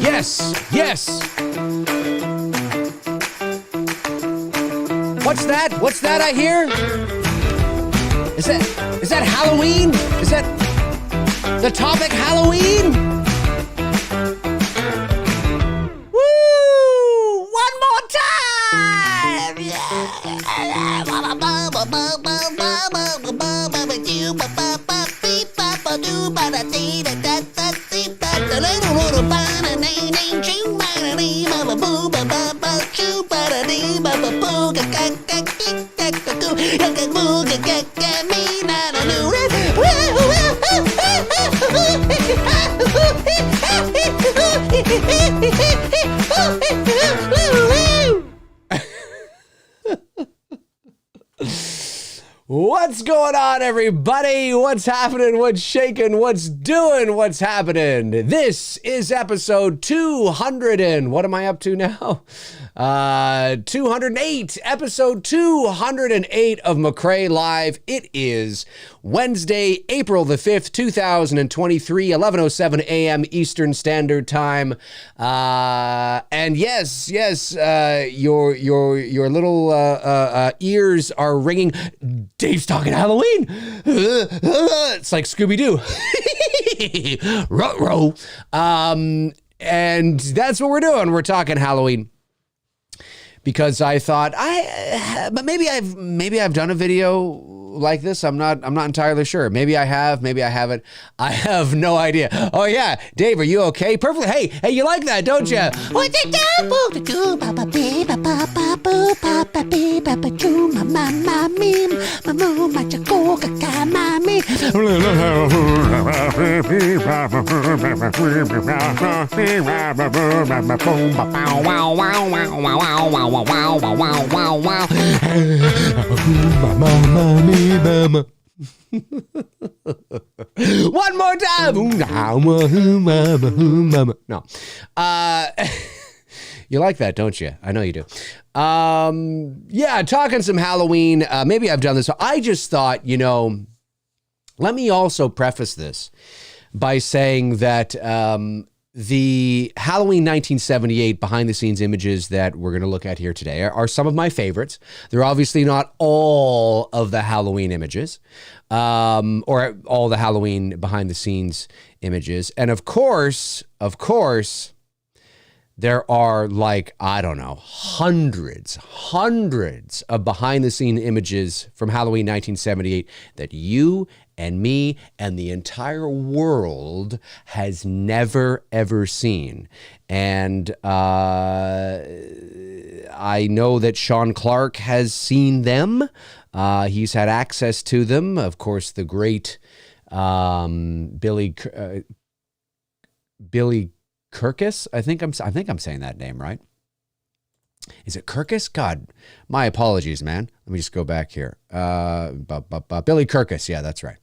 Yes. What's that? What's that I hear? Is that Halloween? Is that the topic Halloween? Woo! One more time! What's going on, everybody? What's happening? What's shaking? What's doing? What's happening? This is episode 200 and what am I up to now? 208, episode 208 of McRae Live. It is Wednesday, April the 5th, 2023, 11:07 a.m. Eastern Standard Time. And yes, your little ears are ringing. Dave's talking Halloween. It's like Scooby-Doo. Ruh-roh. And that's what we're doing. We're talking Halloween. Because I thought but maybe I've done a video like this. I'm not entirely sure. Maybe I have, maybe I haven't. I have no idea. Oh yeah, Dave, are you okay? Perfectly. Hey, you like that, don't you? One more time. No. You like that, don't you? I know you do. Yeah, talking some Halloween. Maybe I've done this. I just thought, let me also preface this by saying that the Halloween 1978 behind-the-scenes images that we're going to look at here today are some of my favorites. They're obviously not all of the Halloween images, or all the Halloween behind-the-scenes images. And of course, there are hundreds of behind-the-scene images from Halloween 1978 that you and me and the entire world has never, ever seen. And I know that Sean Clark has seen them. He's had access to them. Of course, the great Billy Kirkus. I think I'm saying that name right. Is it Kirkus? God, my apologies, man. Let me just go back here. Billy Kirkus. Yeah, that's right.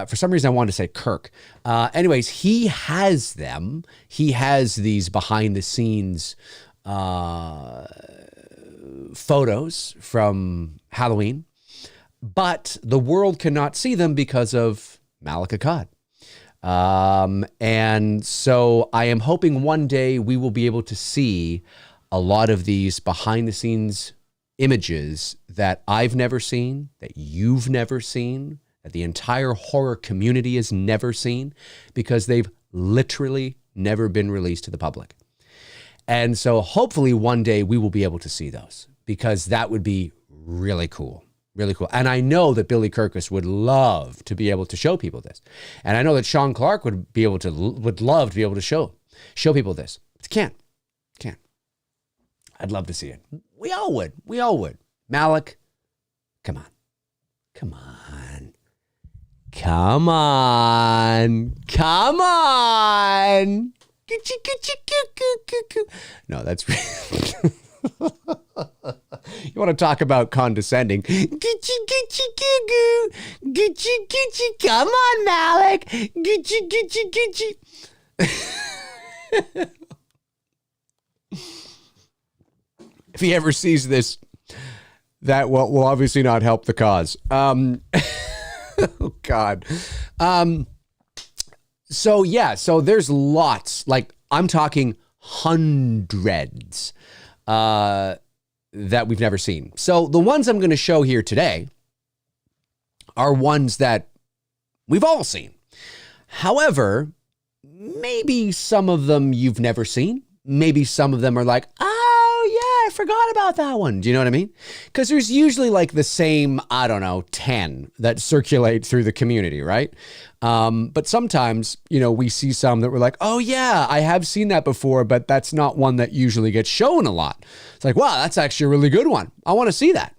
For some reason, I wanted to say Kirk. Anyways, he has them. He has these behind-the-scenes photos from Halloween, but the world cannot see them because of Malak Akkad. And so I am hoping one day we will be able to see a lot of these behind-the-scenes images that I've never seen, that you've never seen, that the entire horror community has never seen, because they've literally never been released to the public. And so hopefully one day we will be able to see those, because that would be really cool. Really cool. And I know that Billy Kirkus would love to be able to show people this. And I know that Sean Clark would love to be able to show people this. But can't. I'd love to see it. We all would. Malak, come on. No, that's you want to talk about condescending. Come on, Malak. If he ever sees this, that will obviously not help the cause. Oh, God. So there's lots, like I'm talking hundreds that we've never seen. So the ones I'm going to show here today are ones that we've all seen. However, maybe some of them you've never seen. Maybe some of them are like, oh yeah, I forgot about that one. Do you know what I mean? Because there's usually like the same, 10 that circulate through the community, right? But sometimes, we see some that we're like, oh yeah, I have seen that before, but that's not one that usually gets shown a lot. It's like, wow, that's actually a really good one. I want to see that.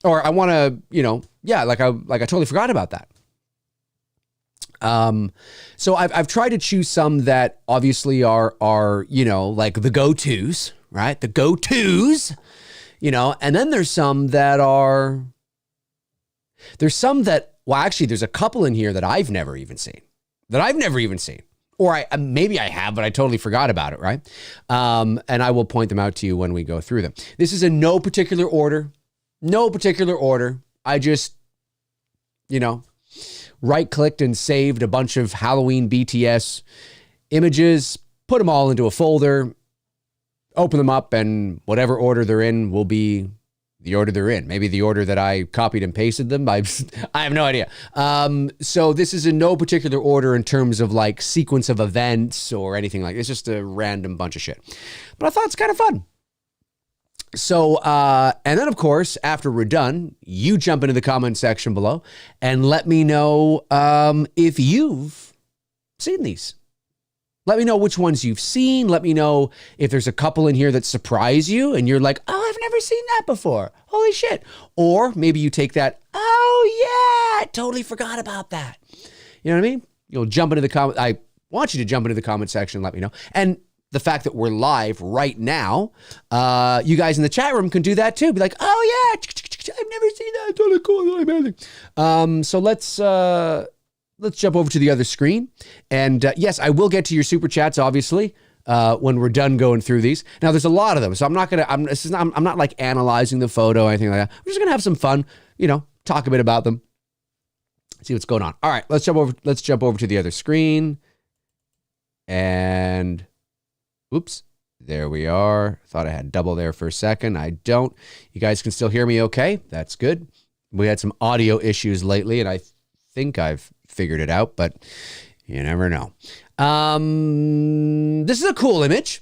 Or I want to, I totally forgot about that. So I've tried to choose some that obviously are, like the go-tos, right? The go-tos, and then there's some that there's a couple in here that I've never even seen, or maybe I have, but I totally forgot about it. Right. And I will point them out to you when we go through them. This is in no particular order. I just, right-clicked and saved a bunch of Halloween BTS images, put them all into a folder, open them up, and whatever order they're in will be the order they're in. Maybe the order that I copied and pasted them. I have no idea. So this is in no particular order in terms of like sequence of events or anything like this. It's just a random bunch of shit. But I thought it's kind of fun. So, and then of course, after we're done, you jump into the comment section below and let me know if you've seen these. Let me know which ones you've seen. Let me know if there's a couple in here that surprise you and you're like, oh, I've never seen that before. Holy shit. Or maybe you take that, oh yeah, I totally forgot about that. You know what I mean? You'll jump into the comment. I want you to jump into the comment section and let me know. And the fact that we're live right now, you guys in the chat room can do that too. Be like, oh yeah, I've never seen that. Totally cool, amazing. So let's jump over to the other screen. And yes, I will get to your super chats, obviously, when we're done going through these. Now, there's a lot of them, so I'm not like analyzing the photo or anything like that. We're just gonna have some fun, talk a bit about them, see what's going on. All right, let's jump over to the other screen. And oops, there we are. Thought I had double there for a second. I don't. You guys can still hear me okay? That's good. We had some audio issues lately, and I think I've figured it out, but you never know. This is a cool image.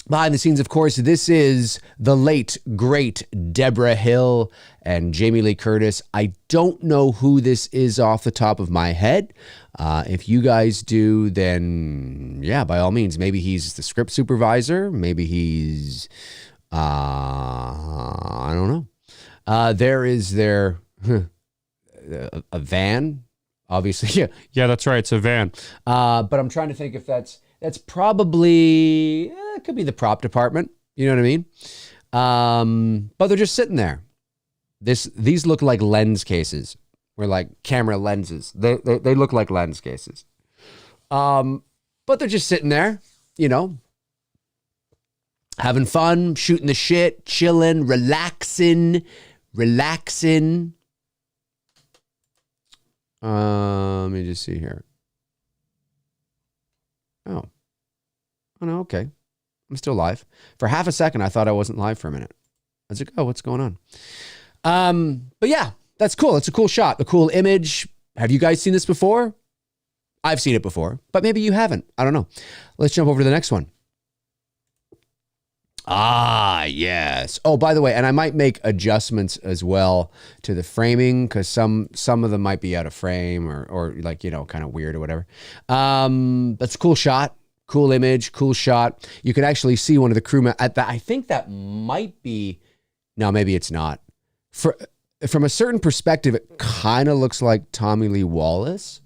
Behind the scenes, of course, this is the late, great Deborah Hill and Jamie Lee Curtis. I don't know who this is off the top of my head. If you guys do, then yeah, by all means, maybe he's the script supervisor. Maybe he's, I don't know. There is a van, obviously. Yeah, that's right. It's a van. But I'm trying to think if that's probably, it could be the prop department. You know what I mean? But they're just sitting there. These look like lens cases, or like camera lenses. They look like lens cases. But they're just sitting there, having fun, shooting the shit, chilling, relaxing. Let me just see here. Oh no, okay. I'm still live. For half a second, I thought I wasn't live for a minute. I was like, oh, what's going on? But yeah, that's cool. It's a cool shot, a cool image. Have you guys seen this before? I've seen it before, but maybe you haven't. I don't know. Let's jump over to the next one. Ah, yes. Oh, by the way, and I might make adjustments as well to the framing because some of them might be out of frame or like, kind of weird or whatever. That's a cool shot, cool image, cool shot. You can actually see one of the crewmen at that. I think that might be, no, maybe it's not. From a certain perspective, it kind of looks like Tommy Lee Wallace,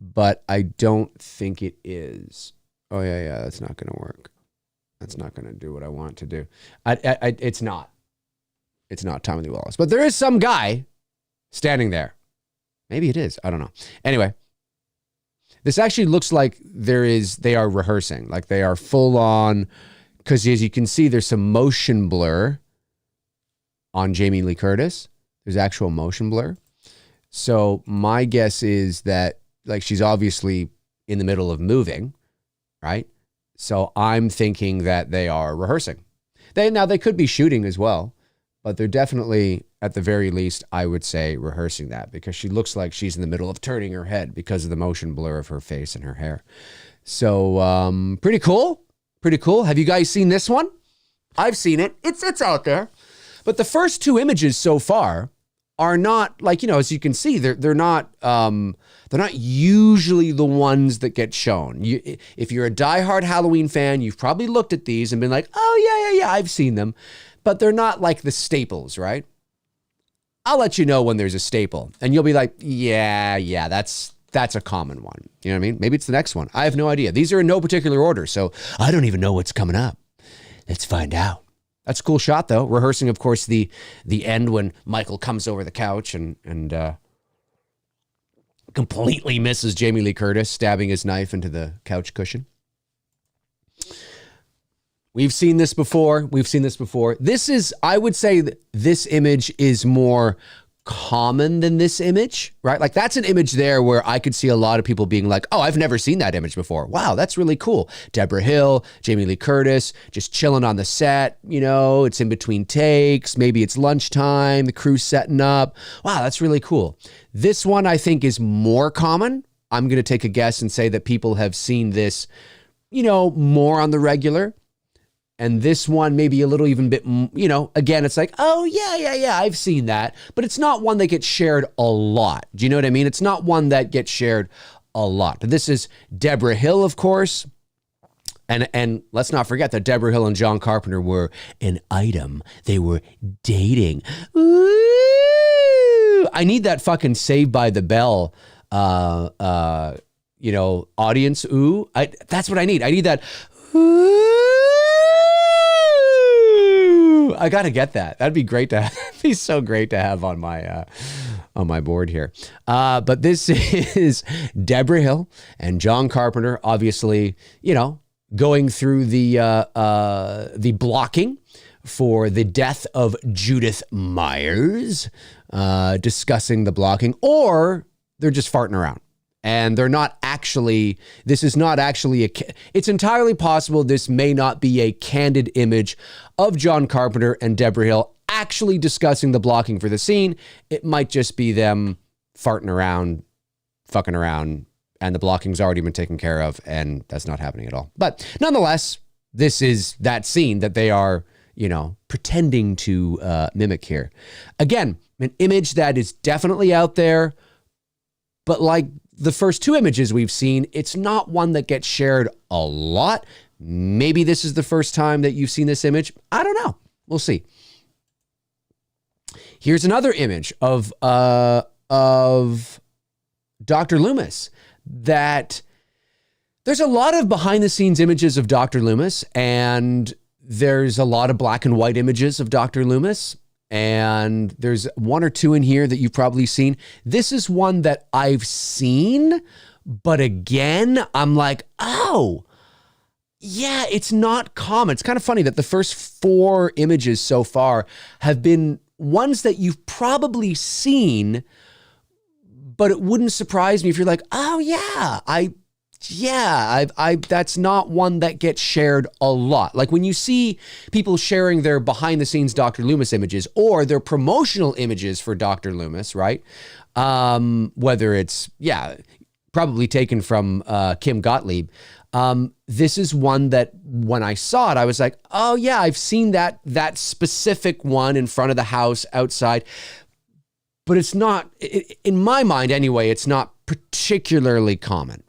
but I don't think it is. Oh yeah, that's not going to work. That's not going to do what I want to do. It's not. It's not Tommy Lee Wallace. But there is some guy standing there. Maybe it is. I don't know. Anyway, this actually looks like they are rehearsing. Like they are full on. Because as you can see, there's some motion blur on Jamie Lee Curtis. There's actual motion blur. So my guess is that like she's obviously in the middle of moving, right? So I'm thinking that they are rehearsing. They could be shooting as well, but they're definitely, at the very least, I would say rehearsing that, because she looks like she's in the middle of turning her head because of the motion blur of her face and her hair. So pretty cool. Pretty cool. Have you guys seen this one? I've seen it. It's out there. But the first two images so far are not, like, as you can see, they're not usually the ones that get shown. If you're a diehard Halloween fan, you've probably looked at these and been like, oh yeah, I've seen them, but they're not like the staples, right? I'll let you know when there's a staple, and you'll be like, yeah, that's a common one. You know what I mean? Maybe it's the next one. I have no idea. These are in no particular order, so I don't even know what's coming up. Let's find out. That's a cool shot, though. Rehearsing, of course, the end when Michael comes over the couch and completely misses Jamie Lee Curtis, stabbing his knife into the couch cushion. We've seen this before. This is, I would say, this image is more common than this image, right? Like, that's an image there where I could see a lot of people being like, oh, I've never seen that image before. Wow, that's really cool. Deborah Hill, Jamie Lee Curtis, just chilling on the set, it's in between takes. Maybe it's lunchtime, the crew's setting up. Wow, that's really cool. This one, I think, is more common. I'm going to take a guess and say that people have seen this, more on the regular. And this one, maybe a little even bit, again, it's like, oh, yeah, I've seen that. But it's not one that gets shared a lot. Do you know what I mean? It's not one that gets shared a lot. This is Deborah Hill, of course. And let's not forget that Deborah Hill and John Carpenter were an item. They were dating. Ooh, I need that fucking Saved by the Bell, audience. Ooh, that's what I need. I need that. Ooh. I got to get that. That'd be great to have. That'd be so great to have on my board here. But this is Deborah Hill and John Carpenter, obviously, going through the blocking for the death of Judith Myers, discussing the blocking, or they're just farting around. And they're not actually, this is not actually it's entirely possible this may not be a candid image of John Carpenter and Deborah Hill actually discussing the blocking for the scene. It might just be them farting around, fucking around, and the blocking's already been taken care of, and that's not happening at all. But nonetheless, this is that scene that they are, pretending to mimic here. Again, an image that is definitely out there, but like the first two images we've seen, it's not one that gets shared a lot. Maybe this is the first time that you've seen this image. I don't know. We'll see. Here's another image of Dr. Loomis. That there's a lot of behind the scenes images of Dr. Loomis, and there's a lot of black and white images of Dr. Loomis. And there's one or two in here that you've probably seen. This is one that I've seen, but again, I'm like, oh, yeah, it's not common. It's kind of funny that the first four images so far have been ones that you've probably seen, but it wouldn't surprise me if you're like, oh yeah, that's not one that gets shared a lot. Like when you see people sharing their behind the scenes Dr. Loomis images or their promotional images for Dr. Loomis, right? Whether it's, probably taken from Kim Gottlieb. This is one that when I saw it, I was like, oh yeah, I've seen that specific one in front of the house outside. But it's not, in my mind anyway, it's not particularly common.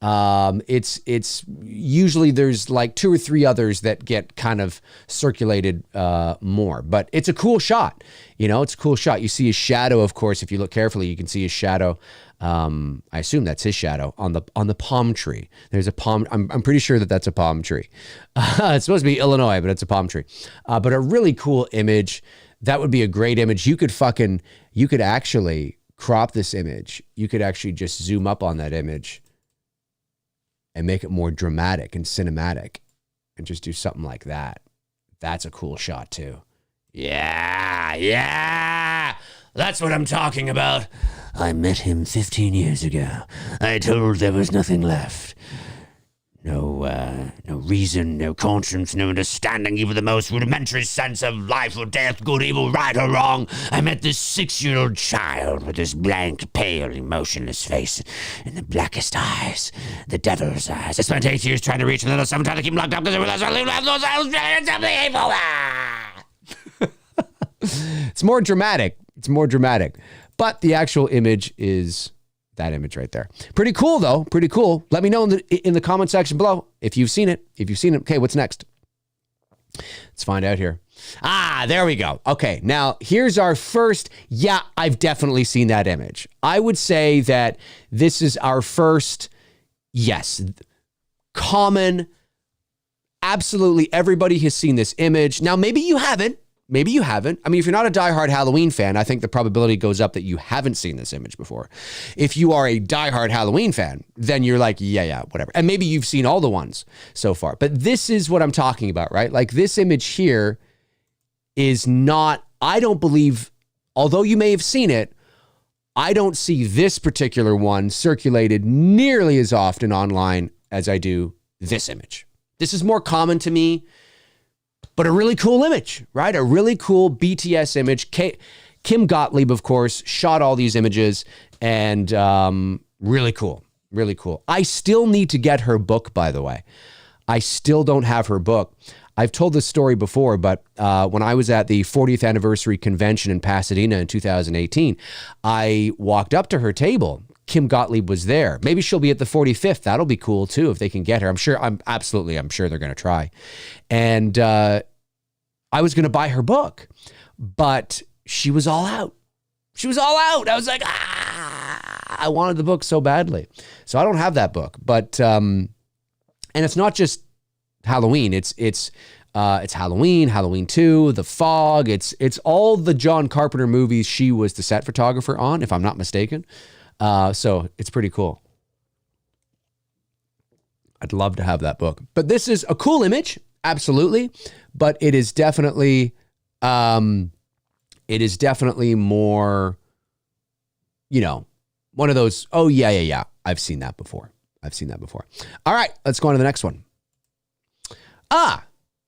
It's usually there's like two or three others that get kind of circulated more, but it's a cool shot. It's a cool shot. You see his shadow, of course. If you look carefully, you can see his shadow. I assume that's his shadow on the palm tree. There's a palm. I'm pretty sure that's a palm tree. It's supposed to be Illinois, but it's a palm tree. But a really cool image. That would be a great image. You could actually crop this image. You could actually just zoom up on that image and make it more dramatic and cinematic and just do something like that. That's a cool shot too. Yeah. That's what I'm talking about. I met him 15 years ago. I told there was nothing left. No reason, no conscience, no understanding, even the most rudimentary sense of life or death, good, evil, right or wrong. I met this 6-year-old child with this blank, pale, emotionless face and the blackest eyes, the devil's eyes. I spent 8 years trying to reach him, and then 7 times to keep him locked up because I realized I lived those eyes, something evil. It's more dramatic. It's more dramatic. But the actual image is that image right there. Pretty cool, though. Pretty cool. Let me know in the comment section below if you've seen it. If you've seen it. Okay, what's next? Let's find out here. There we go. Okay, now here's our first. Yeah, I've definitely seen that image. I would say that this is our first, yes, common, absolutely everybody has seen this image. Now, maybe you haven't. Maybe you haven't. I mean, if you're not a diehard Halloween fan, I think the probability goes up that you haven't seen this image before. If you are a diehard Halloween fan, then you're like, yeah, whatever. And maybe you've seen all the ones so far. But this is what I'm talking about, right? Like this image here is not, I don't believe, although you may have seen it, I don't see this particular one circulated nearly as often online as I do this image. This is more common to me. But a really cool image, right? A really cool BTS image. Kim Gottlieb, of course, shot all these images and really cool, really cool. I still need to get her book, by the way. I still don't have her book. I've told this story before, but when I was at the 40th anniversary convention in Pasadena in 2018, I walked up to her table. Kim Gottlieb was there. Maybe she'll be at the 45th. That'll be cool too if they can get her. I'm sure they're going to try. And I was going to buy her book, but she was all out. She was all out. I was like, I wanted the book so badly. So I don't have that book, but and it's not just Halloween. It's Halloween, Halloween 2, The Fog. It's all the John Carpenter movies she was the set photographer on, if I'm not mistaken. So it's pretty cool. I'd love to have that book. But this is a cool image, absolutely. But it is definitely more, one of those, oh yeah. I've seen that before. All right, let's go on to the next one.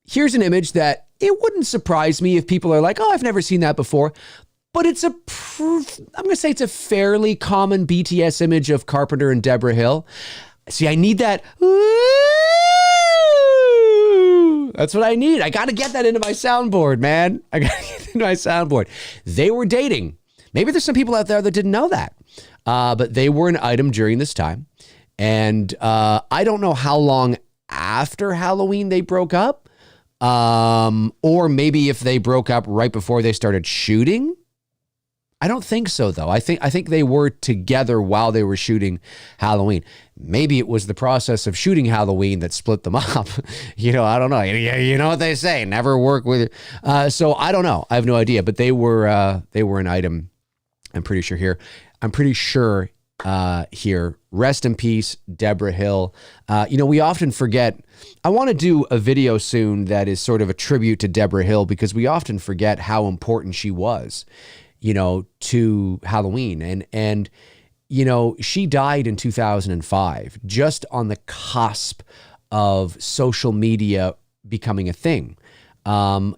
Here's an image that it wouldn't surprise me if people are like, oh, I've never seen that before. But I'm going to say it's a fairly common BTS image of Carpenter and Deborah Hill. See, I need that. Ooh, that's what I need. I got to get that into my soundboard, man. I got to get it into my soundboard. They were dating. Maybe there's some people out there that didn't know that. But they were an item during this time. And I don't know how long after Halloween they broke up. Or maybe if they broke up right before they started shooting. I don't think so, though. I think they were together while they were shooting Halloween. Maybe it was the process of shooting Halloween that split them up. I don't know. You know what they say, never work with. So I don't know. I have no idea. But they were an item. I'm pretty sure here. Rest in peace, Deborah Hill. We often forget. I want to do a video soon that is sort of a tribute to Deborah Hill because we often forget how important she was. To Halloween. And she died in 2005, just on the cusp of social media becoming a thing.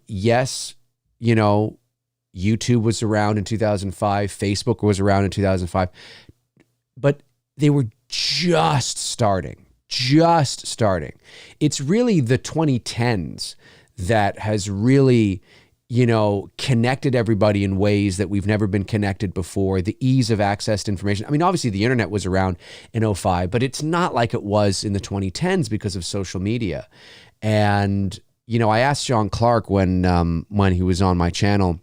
Yes, YouTube was around in 2005. Facebook was around in 2005. But they were just starting. It's really the 2010s that has really connected everybody in ways that we've never been connected before. The ease of access to information. I mean, obviously the internet was around in 2005, but it's not like it was in the 2010s because of social media. And, I asked Sean Clark when he was on my channel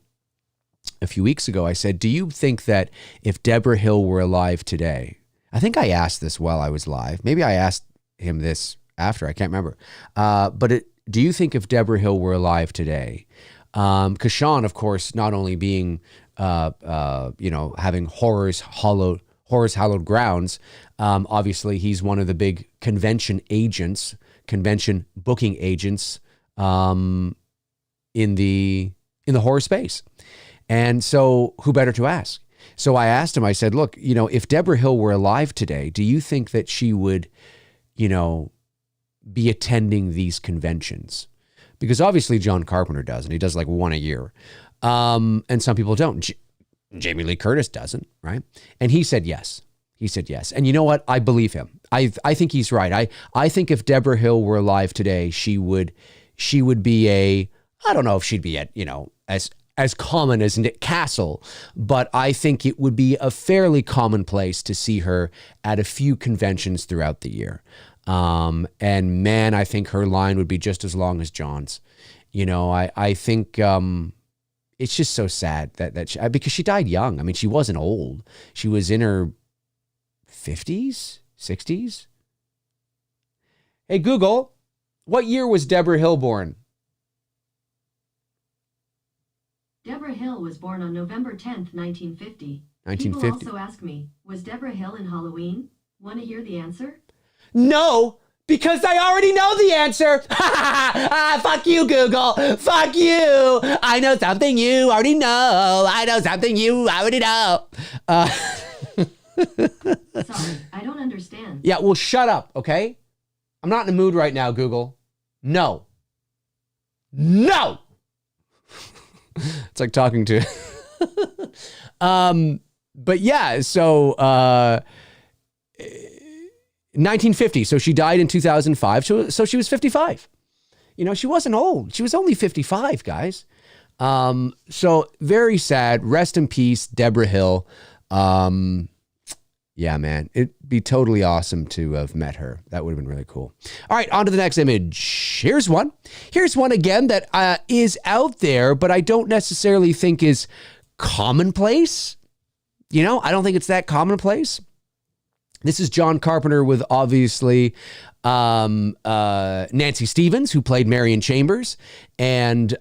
a few weeks ago, I said, do you think that if Deborah Hill were alive today, I think I asked this while I was live. Maybe I asked him this after, I can't remember. Do you think if Deborah Hill were alive today, because Sean, of course, not only being, having Horrors Hallowed Grounds, obviously he's one of the big convention booking agents, in the horror space. And so who better to ask? So I asked him, I said, look, if Deborah Hill were alive today, do you think that she would, be attending these conventions? Because obviously John Carpenter does, and he does like one a year. And some people don't. Jamie Lee Curtis doesn't, right? And he said yes. He said yes. And you know what? I believe him. I think he's right. I think if Deborah Hill were alive today, she would be I don't know if she'd be at, as common as Nick Castle, but I think it would be a fairly commonplace to see her at a few conventions throughout the year. And man, I think her line would be just as long as John's. I think it's just so sad that she, because she died young. I mean, she wasn't old. She was in her 50s, 60s. Hey, Google, what year was Deborah Hill born? Deborah Hill was born on November 10th, 1950. 1950. People also ask me, was Deborah Hill in Halloween? Want to hear the answer? No, because I already know the answer. Fuck you, Google. Fuck you. I know something you already know. I know something you already know. Sorry, I don't understand. Yeah, well, shut up, okay? I'm not in the mood right now, Google. No. No. It's like talking to... But yeah, so... 1950. So she died in 2005. So she was 55. She wasn't old. She was only 55, guys. So very sad. Rest in peace, Deborah Hill. Yeah, man, it'd be totally awesome to have met her. That would have been really cool. All right, on to the next image. Here's one. Here's one again that is out there, but I don't necessarily think is commonplace. I don't think it's that commonplace. This is John Carpenter with obviously Nancy Stevens, who played Marion Chambers. And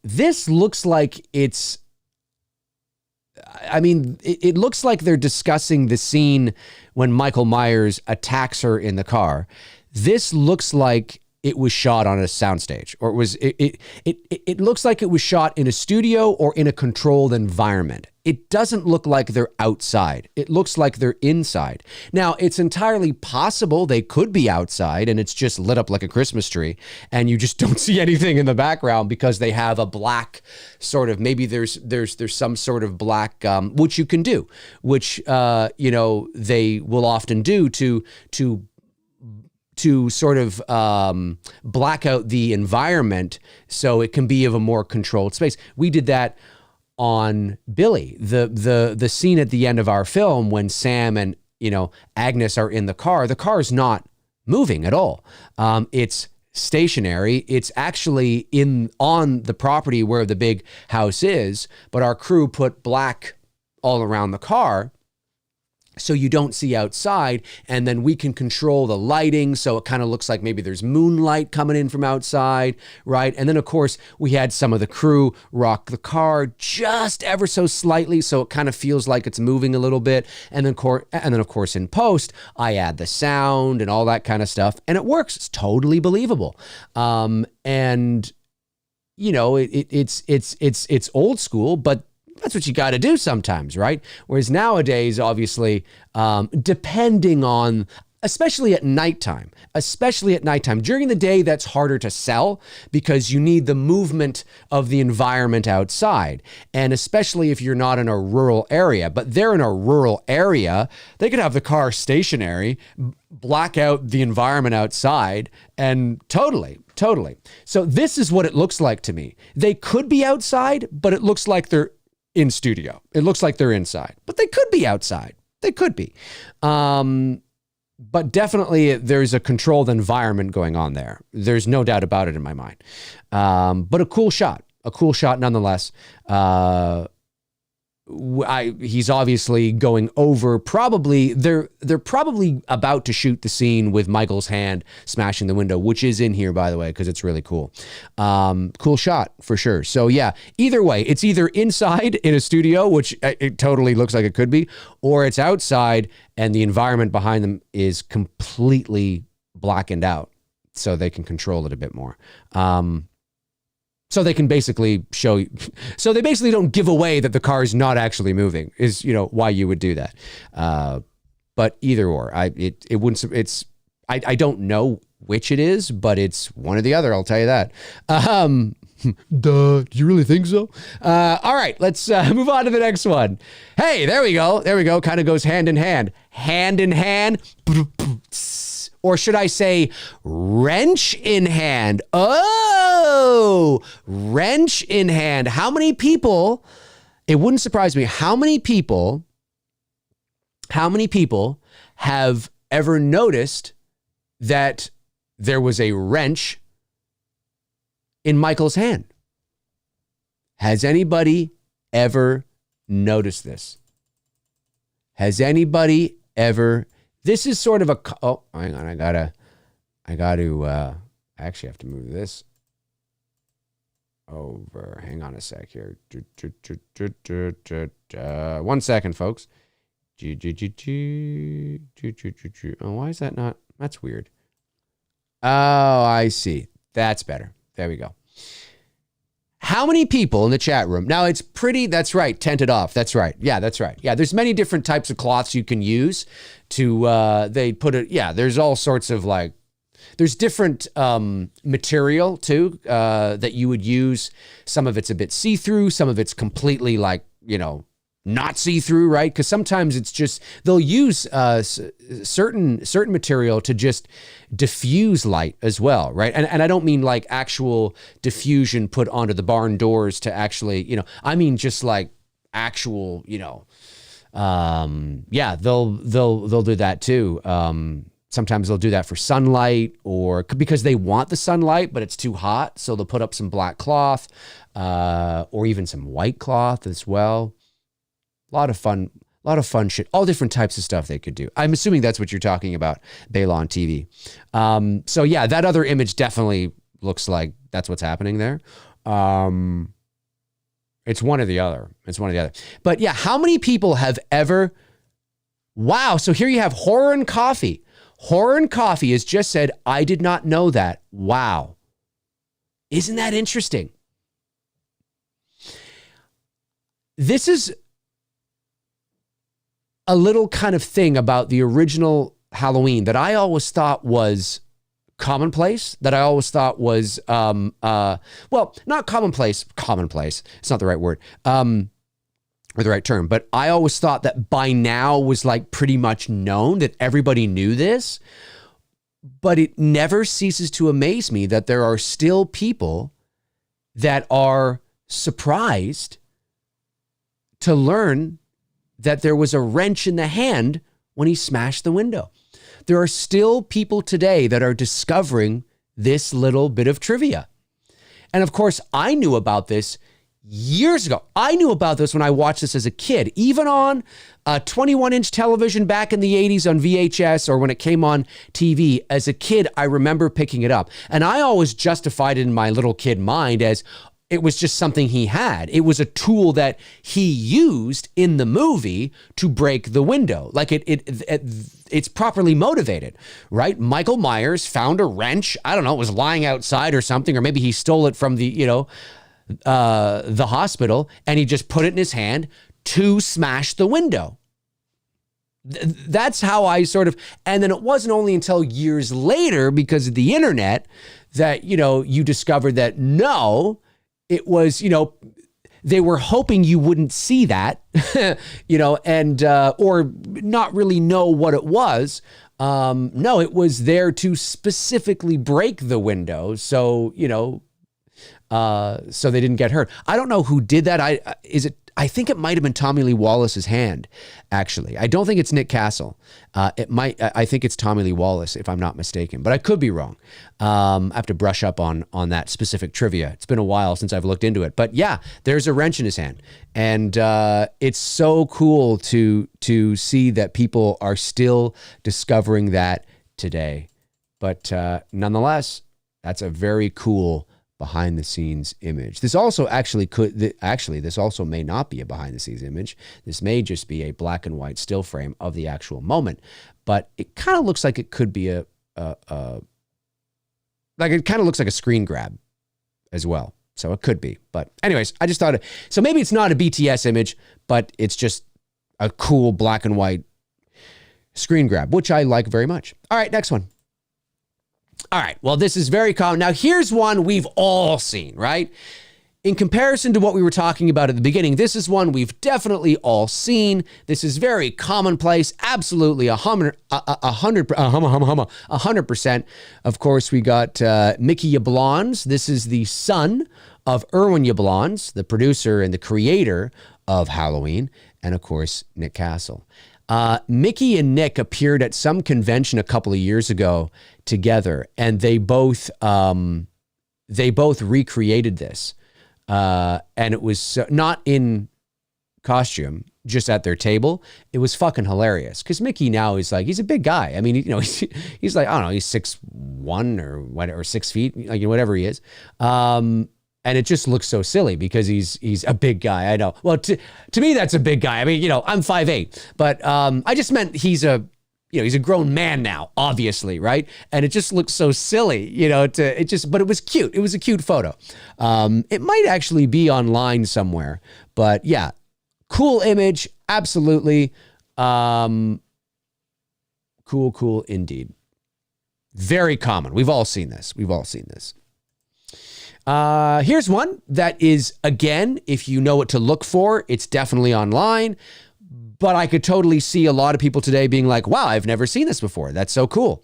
this looks like it looks like they're discussing the scene when Michael Myers attacks her in the car. This looks like it was shot on a soundstage, or it looks like it was shot in a studio or in a controlled environment. It doesn't look like they're outside. It looks like they're inside. Now, it's entirely possible they could be outside and it's just lit up like a Christmas tree and you just don't see anything in the background because they have a black sort of, maybe there's some sort of black, which you can do, which, they will often do to sort of black out the environment so it can be of a more controlled space. We did that on Billy, the scene at the end of our film when Sam and Agnes are in the car's not moving at all. It's stationary. It's actually on the property where the big house is, but our crew put black all around the car so you don't see outside, and then we can control the lighting so it kind of looks like maybe there's moonlight coming in from outside, right? And then, of course, we had some of the crew rock the car just ever so slightly so it kind of feels like it's moving a little bit. And then, of course, in post, I add the sound and all that kind of stuff, and it works. It's totally believable. It's old school, but that's what you got to do sometimes, right? Whereas nowadays, obviously, depending on, especially at nighttime, during the day, that's harder to sell because you need the movement of the environment outside. And especially if you're not in a rural area, but they're in a rural area, they could have the car stationary, black out the environment outside, and totally. So this is what it looks like to me. They could be outside, but it looks like they're in studio. It looks like they're inside, but they could be outside. They could be. But definitely there's a controlled environment going on there. There's no doubt about it in my mind. But a cool shot nonetheless. He's obviously going over, probably they're probably about to shoot the scene with Michael's hand smashing the window, which is in here, by the way, because it's really cool. Cool shot for sure. So yeah, either way, it's either inside in a studio, which it totally looks like it could be, or it's outside and the environment behind them is completely blackened out so they can control it a bit more. So they can basically show you. So they basically don't give away that the car is not actually moving. Is why you would do that. But either or, it wouldn't. I don't know which it is, but it's one or the other. I'll tell you that. Duh. Do you really think so? All right, let's move on to the next one. Hey, there we go. There we go. Kind of goes hand in hand. Hand in hand. Or should I say wrench in hand? Oh, wrench in hand. How many people, it wouldn't surprise me, how many people have ever noticed that there was a wrench in Michael's hand? Has anybody ever noticed this? Has anybody ever? This is sort of a, oh, hang on, I actually have to move this over. Hang on a sec here. 1 second, folks. Oh, why is that not? That's weird. Oh, I see. That's better. There we go. How many people in the chat room? Now it's pretty, that's right, tented off. That's right. Yeah, that's right. Yeah, there's many different types of cloths you can use to, they put it, yeah, there's all sorts of like, there's different material too that you would use. Some of it's a bit see-through, some of it's completely like, not see-through, right? Because sometimes it's just, they'll use certain material to just diffuse light as well, right? And I don't mean like actual diffusion put onto the barn doors to actually, I mean just like actual, yeah, they'll do that too. Sometimes they'll do that for sunlight or because they want the sunlight, but it's too hot. So they'll put up some black cloth or even some white cloth as well. A lot of fun shit, all different types of stuff they could do. I'm assuming that's what you're talking about, Baylon TV. So yeah, that other image definitely looks like that's what's happening there. It's one or the other. But yeah, how many people have ever, wow. So here you have Horror and Coffee. Horror and Coffee has just said, I did not know that. Wow. Isn't that interesting? This is a little kind of thing about the original Halloween that I always thought was commonplace, that I always thought was, well, not commonplace. It's not the right word, or the right term, but I always thought that by now was like pretty much known, that everybody knew this, but it never ceases to amaze me that there are still people that are surprised to learn that there was a wrench in the hand when he smashed the window. There are still people today that are discovering this little bit of trivia. And of course, I knew about this years ago. I knew about this when I watched this as a kid, even on a 21-inch television back in the 80s on VHS or when it came on TV. As a kid, I remember picking it up. And I always justified it in my little kid mind as, it was just something he had. It was a tool that he used in the movie to break the window. Like it's properly motivated, right? Michael Myers found a wrench. I don't know, it was lying outside or something, or maybe he stole it from the hospital, and he just put it in his hand to smash the window. That's how I sort of, and then it wasn't only until years later, because of the internet, that, you discovered that no, it was, they were hoping you wouldn't see that, and, or not really know what it was. No, it was there to specifically break the window. So, so they didn't get hurt. I don't know who did that. I think it might've been Tommy Lee Wallace's hand, actually. I don't think it's Nick Castle. I think it's Tommy Lee Wallace, if I'm not mistaken, but I could be wrong. I have to brush up on that specific trivia. It's been a while since I've looked into it, but yeah, there's a wrench in his hand. And it's so cool to see that people are still discovering that today. But nonetheless, that's a very cool behind the scenes image. This also this also may not be a behind the scenes image. This may just be a black and white still frame of the actual moment, but it kind of looks like it could be like it kind of looks like a screen grab as well. So it could be. But anyways, I just thought, so maybe it's not a BTS image, but it's just a cool black and white screen grab, which I like very much. All right, next one. All right, well, this is very common. Now, here's one we've all seen, right? In comparison to what we were talking about at the beginning, this is one we've definitely all seen. This is very commonplace, absolutely 100%. Of course, we got Mickey Yablans. This is the son of Erwin Yablans, the producer and the creator of Halloween, and of course, Nick Castle. Mickey and Nick appeared at some convention a couple of years ago together, and they both recreated this. And it was not in costume, just at their table. It was fucking hilarious because Mickey now is like, he's a big guy. I mean, you know, he's like, I don't know, he's 6'1" or whatever, or 6 feet, like whatever he is. And it just looks so silly because he's a big guy. I know. Well, to me, that's a big guy. I mean, you know, I'm 5'8", but I just meant he's a grown man now, obviously, right? And it just looks so silly, you know, but it was cute. It was a cute photo. It might actually be online somewhere, but yeah, cool image. Absolutely. Cool indeed. Very common. We've all seen this. Here's one that is, again, if you know what to look for, it's definitely online. But I could totally see a lot of people today being like, wow, I've never seen this before. That's so cool.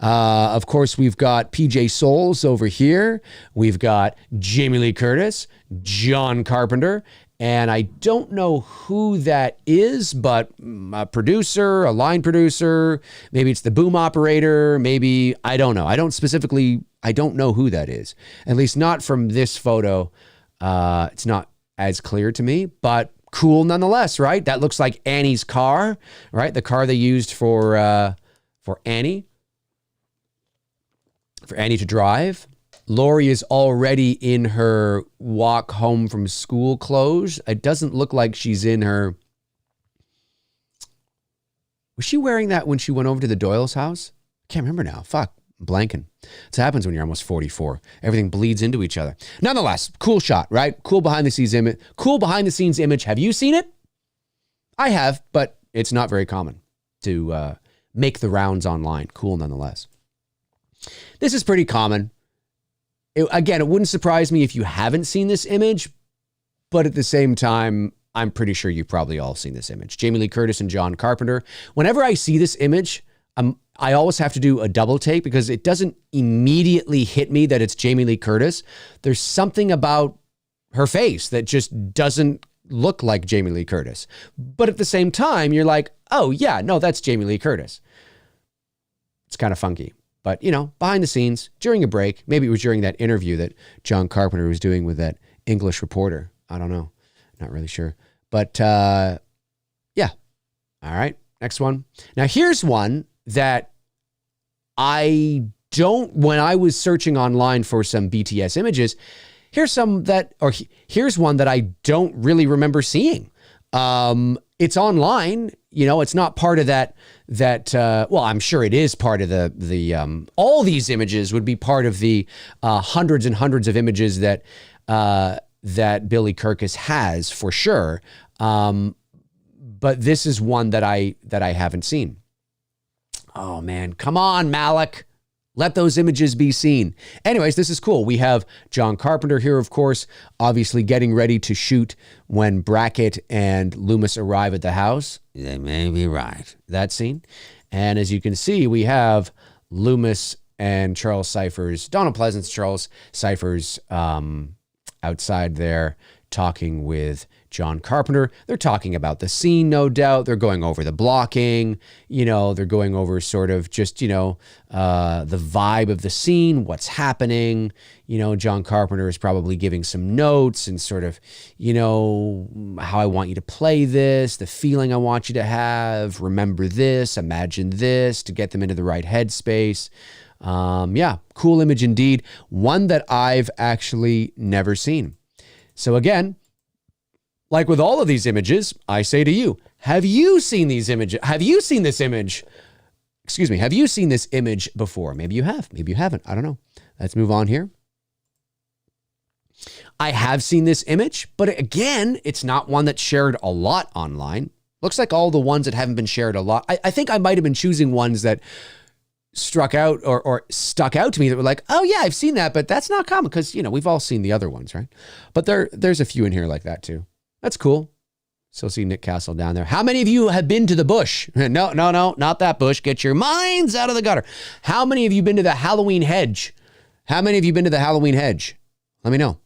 Of course, we've got PJ Souls over here. We've got Jamie Lee Curtis, John Carpenter, and I don't know who that is, but a producer, a line producer, maybe it's the boom operator, maybe, I don't know. I don't know who that is. At least not from this photo. It's not as clear to me, but cool nonetheless, right? That looks like Annie's car, right? The car they used for Annie to drive. Lori is already in her walk home from school clothes. It doesn't look like she's in her... Was she wearing that when she went over to the Doyle's house? I can't remember now. Fuck. I'm blanking. It happens when you're almost 44. Everything bleeds into each other. Nonetheless, cool shot, right? Cool behind the scenes image. Have you seen it? I have, but it's not very common to make the rounds online. Cool nonetheless. This is pretty common. Again, it wouldn't surprise me if you haven't seen this image, but at the same time, I'm pretty sure you've probably all seen this image. Jamie Lee Curtis and John Carpenter. Whenever I see this image, I always have to do a double take because it doesn't immediately hit me that it's Jamie Lee Curtis. There's something about her face that just doesn't look like Jamie Lee Curtis. But at the same time, you're like, oh yeah, no, that's Jamie Lee Curtis. It's kind of funky. But, you know, behind the scenes, during a break, maybe it was during that interview that John Carpenter was doing with that English reporter. I don't know. Not really sure. But yeah. All right. Next one. Now, here's one that when I was searching online for some BTS images, here's one that I don't really remember seeing. It's online, you know, it's not part of that, well, I'm sure it is part of the all these images would be part of the hundreds and hundreds of images that Billy Kirkus has for sure. But this is one that I haven't seen. Oh man, come on, Malik. Let those images be seen. Anyways, this is cool. We have John Carpenter here, of course, obviously getting ready to shoot when Brackett and Loomis arrive at the house. They may be right. That scene. And as you can see, we have Loomis and Charles Cyphers, Donald Pleasance, Charles Cyphers outside there talking with John Carpenter. They're talking about the scene, no doubt. They're going over the blocking, you know, they're going over sort of just, you know, the vibe of the scene, what's happening. You know, John Carpenter is probably giving some notes and sort of, you know, how I want you to play this, the feeling I want you to have, remember this, imagine this, to get them into the right headspace. Yeah, cool image indeed. One that I've actually never seen. So again, like with all of these images, I say to you, have you seen these images? Have you seen this image? Excuse me. Have you seen this image before? Maybe you have. Maybe you haven't. I don't know. Let's move on here. I have seen this image, but again, it's not one that's shared a lot online. Looks like all the ones that haven't been shared a lot. I think I might have been choosing ones that struck out or stuck out to me that were like, oh yeah, I've seen that, but that's not common because, we've all seen the other ones, right? But there's a few in here like that too. That's cool. Still see Nick Castle down there. How many of you have been to the bush? No, not that bush. Get your minds out of the gutter. How many of you been to the Halloween hedge? How many of you been to the Halloween hedge? Let me know.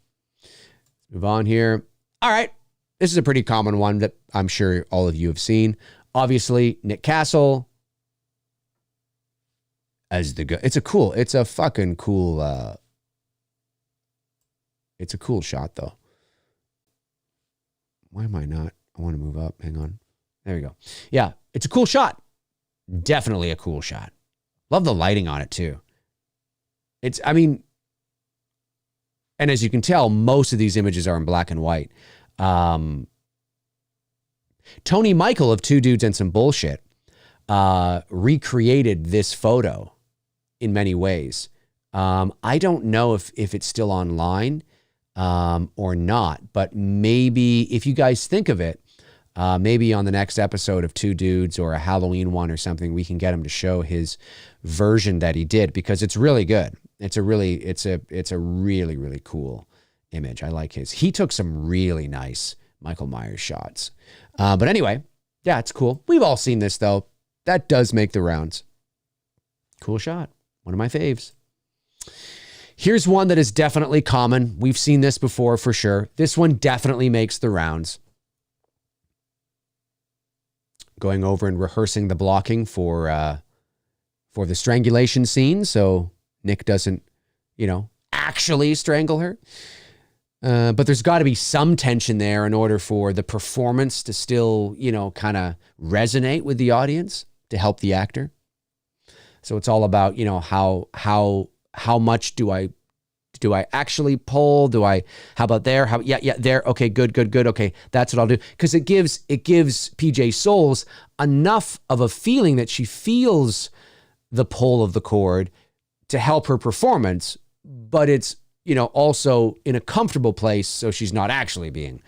Move on here. All right. This is a pretty common one that I'm sure all of you have seen. Obviously, Nick Castle as the it's a fucking cool it's a cool shot though. Why am I not? I want to move up. Hang on. There we go. Yeah, it's a cool shot. Definitely a cool shot. Love the lighting on it too. And as you can tell, most of these images are in black and white. Tony Michael of Two Dudes and Some Bullshit recreated this photo in many ways. I don't know if it's still online or not, but maybe if you guys think of it, maybe on the next episode of Two Dudes or a Halloween one or something, we can get him to show his version that he did because it's really good. It's a really cool image. I like his. He took some really nice Michael Myers shots. But anyway, yeah, it's cool. We've all seen this though. That does make the rounds. Cool shot. One of my faves. Here's one that is definitely common. We've seen this before for sure. This one definitely makes the rounds. Going over and rehearsing the blocking for the strangulation scene so Nick doesn't, actually strangle her. But there's got to be some tension there in order for the performance to still, kind of resonate with the audience to help the actor. So it's all about, how much do I actually pull? How about there? There. Okay, good. Okay, that's what I'll do. Because it gives PJ Souls enough of a feeling that she feels the pull of the cord to help her performance, but it's, also in a comfortable place so she's not actually being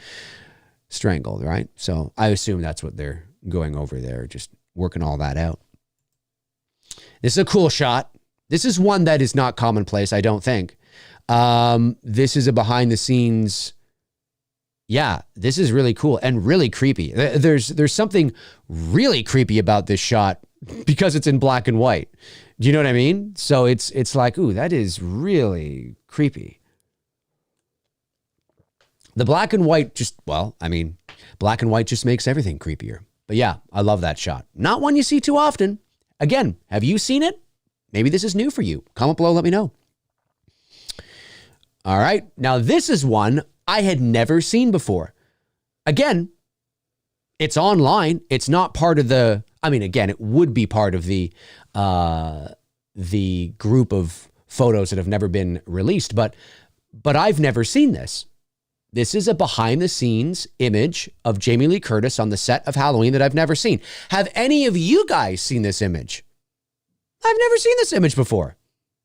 strangled, right? So I assume that's what they're going over there, just working all that out. This is a cool shot. This is one that is not commonplace, I don't think. This is a behind the scenes. Yeah, this is really cool and really creepy. There's something really creepy about this shot because it's in black and white. Do you know what I mean? So it's like, ooh, that is really creepy. The black and white black and white just makes everything creepier. But yeah, I love that shot. Not one you see too often. Again, have you seen it? Maybe this is new for you. Comment below, let me know. All right, now this is one I had never seen before. Again, it's online. It's not part of again, it would be part of the group of photos that have never been released, but I've never seen this. This is a behind the scenes image of Jamie Lee Curtis on the set of Halloween that I've never seen. Have any of you guys seen this image? I've never seen this image before.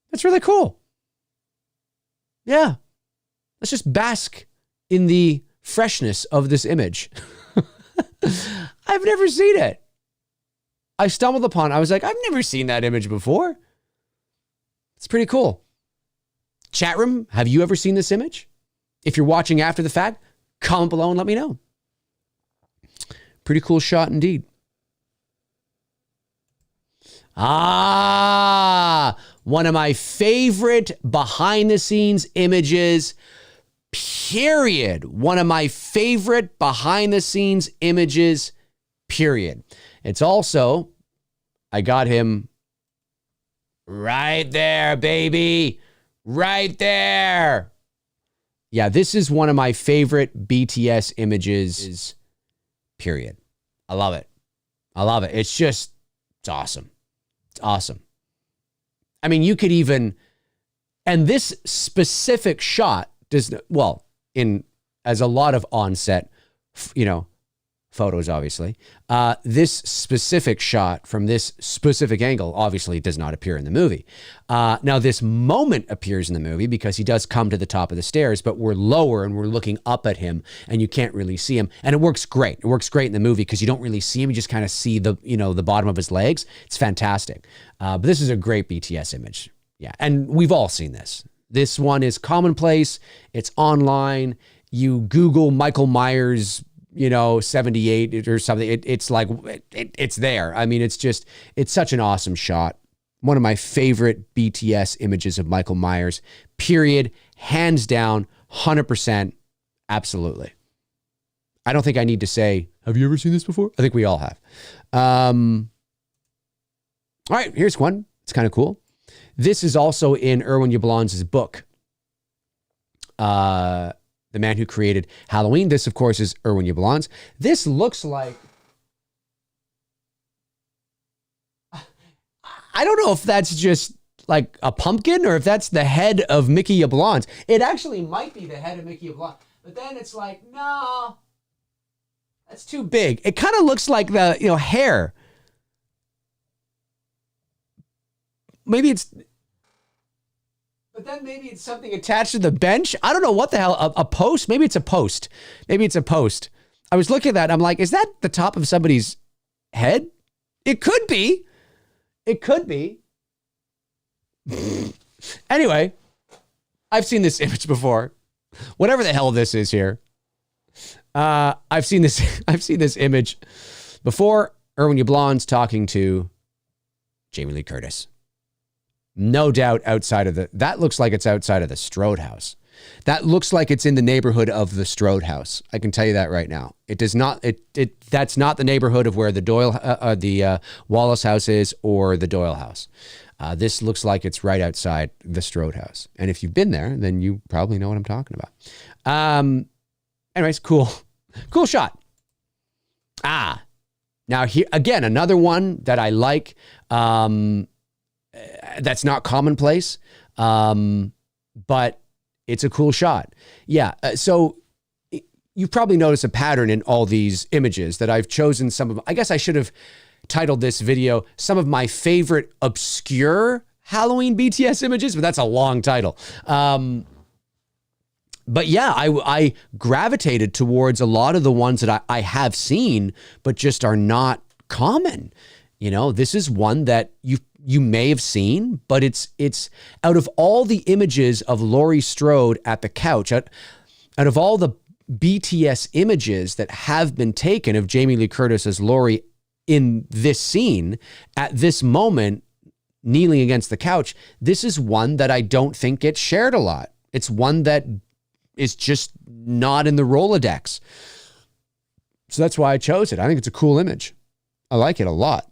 That's really cool. Yeah. Let's just bask in the freshness of this image. I've never seen it. I stumbled upon it. I was like, I've never seen that image before. It's pretty cool. Chat room, have you ever seen this image? If you're watching after the fact, comment below and let me know. Pretty cool shot indeed. One of my favorite behind the scenes images, period. One of my favorite behind the scenes images, period. It's also, I got him right there, baby. Right there. Yeah, this is one of my favorite BTS images, period. I love it. It's awesome. It's awesome. I mean, you could even, and this specific shot does, as a lot of onset, photos, obviously. This specific shot from this specific angle obviously does not appear in the movie. Now, this moment appears in the movie because he does come to the top of the stairs, but we're lower and we're looking up at him and you can't really see him. And it works great. It works great in the movie because you don't really see him. You just kind of see the, the bottom of his legs. It's fantastic. But this is a great BTS image. Yeah. And we've all seen this. This one is commonplace. It's online. You Google Michael Myers, 78 or something. It's like, it's there. I mean, it's such an awesome shot. One of my favorite BTS images of Michael Myers, period. Hands down, 100%. Absolutely. I don't think I need to say, have you ever seen this before? I think we all have. All right, here's one. It's kind of cool. This is also in Erwin Yablans' book, The Man Who Created Halloween. This, of course, is Erwin Yablans. This looks like, I don't know if that's just like a pumpkin or if that's the head of Mickey Yablans. It actually might be the head of Mickey Yablans. But then it's like, no, that's too big. It kind of looks like the, hair. Maybe it's, but then maybe it's something attached to the bench. I don't know what the hell, a post? Maybe it's a post. Maybe it's a post. I was looking at that. I'm like, is that the top of somebody's head? It could be. It could be. Anyway, I've seen this image before. Whatever the hell this is here. I've seen this image before. Erwin Yablans talking to Jamie Lee Curtis. No doubt outside of that looks like it's outside of the Strode house. That looks like it's in the neighborhood of the Strode house. I can tell you that right now. It does not, that's not the neighborhood of where the Wallace house is or the Doyle house. This looks like it's right outside the Strode house. And if you've been there, then you probably know what I'm talking about. Anyways, cool shot. Now here, again, another one that I like, that's not commonplace, but it's a cool shot. Yeah. So you've probably noticed a pattern in all these images that I've chosen some of. I guess I should have titled this video some of my favorite obscure Halloween BTS images, but that's a long title. But yeah, I gravitated towards a lot of the ones that I have seen, but just are not common. This is one that you may have seen, but it's out of all the images of Laurie Strode at the couch, out of all the BTS images that have been taken of Jamie Lee Curtis as Laurie in this scene, at this moment, kneeling against the couch, this is one that I don't think gets shared a lot. It's one that is just not in the Rolodex. So that's why I chose it. I think it's a cool image. I like it a lot.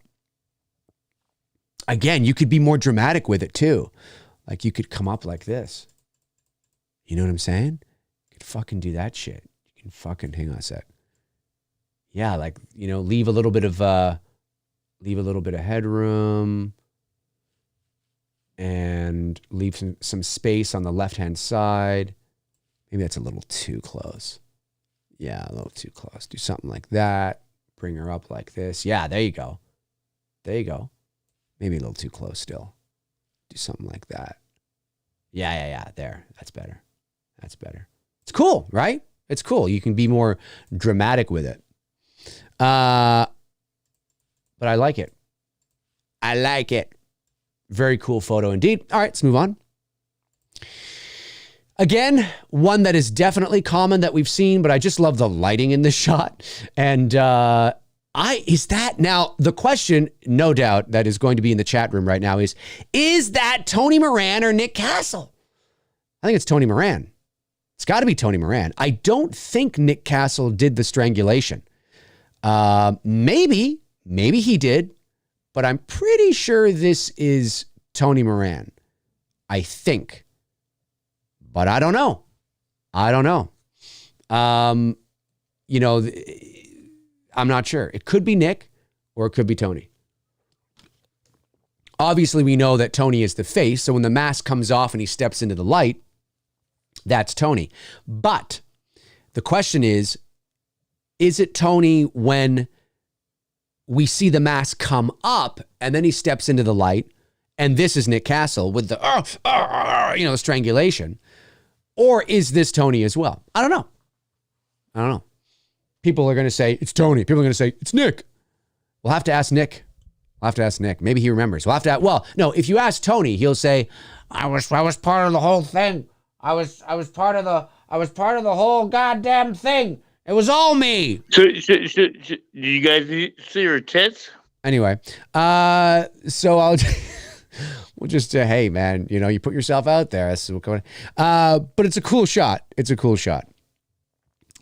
Again, you could be more dramatic with it too. Like you could come up like this. You know what I'm saying? You could fucking do that shit. You can fucking, hang on a sec. Yeah, like, leave a little bit of headroom and leave some space on the left-hand side. Maybe that's a little too close. Yeah, a little too close. Do something like that. Bring her up like this. Yeah, there you go. There you go. Maybe a little too close still. Do something like that. Yeah. There. That's better. That's better. It's cool, right? It's cool. You can be more dramatic with it. But I like it. I like it. Very cool photo indeed. All right, let's move on. Again, one that is definitely common that we've seen, but I just love the lighting in this shot. And now the question, no doubt, that is going to be in the chat room right now is that Tony Moran or Nick Castle? I think it's Tony Moran. It's got to be Tony Moran. I don't think Nick Castle did the strangulation. Maybe he did, but I'm pretty sure this is Tony Moran. I think. But I don't know. I'm not sure. It could be Nick or it could be Tony. Obviously, we know that Tony is the face. So when the mask comes off and he steps into the light, that's Tony. But the question is is it Tony when we see the mask come up and then he steps into the light, and this is Nick Castle with the strangulation? Or is this Tony as well? I don't know. People are going to say it's Tony. People are going to say it's Nick. We'll have to ask Nick. Maybe he remembers. No, if you ask Tony, he'll say, I was part of the whole thing. I was part of the whole goddamn thing. It was all me. So do you guys see her tits? Anyway, so I'll we'll just hey man, you put yourself out there. That's what's going on. But it's a cool shot.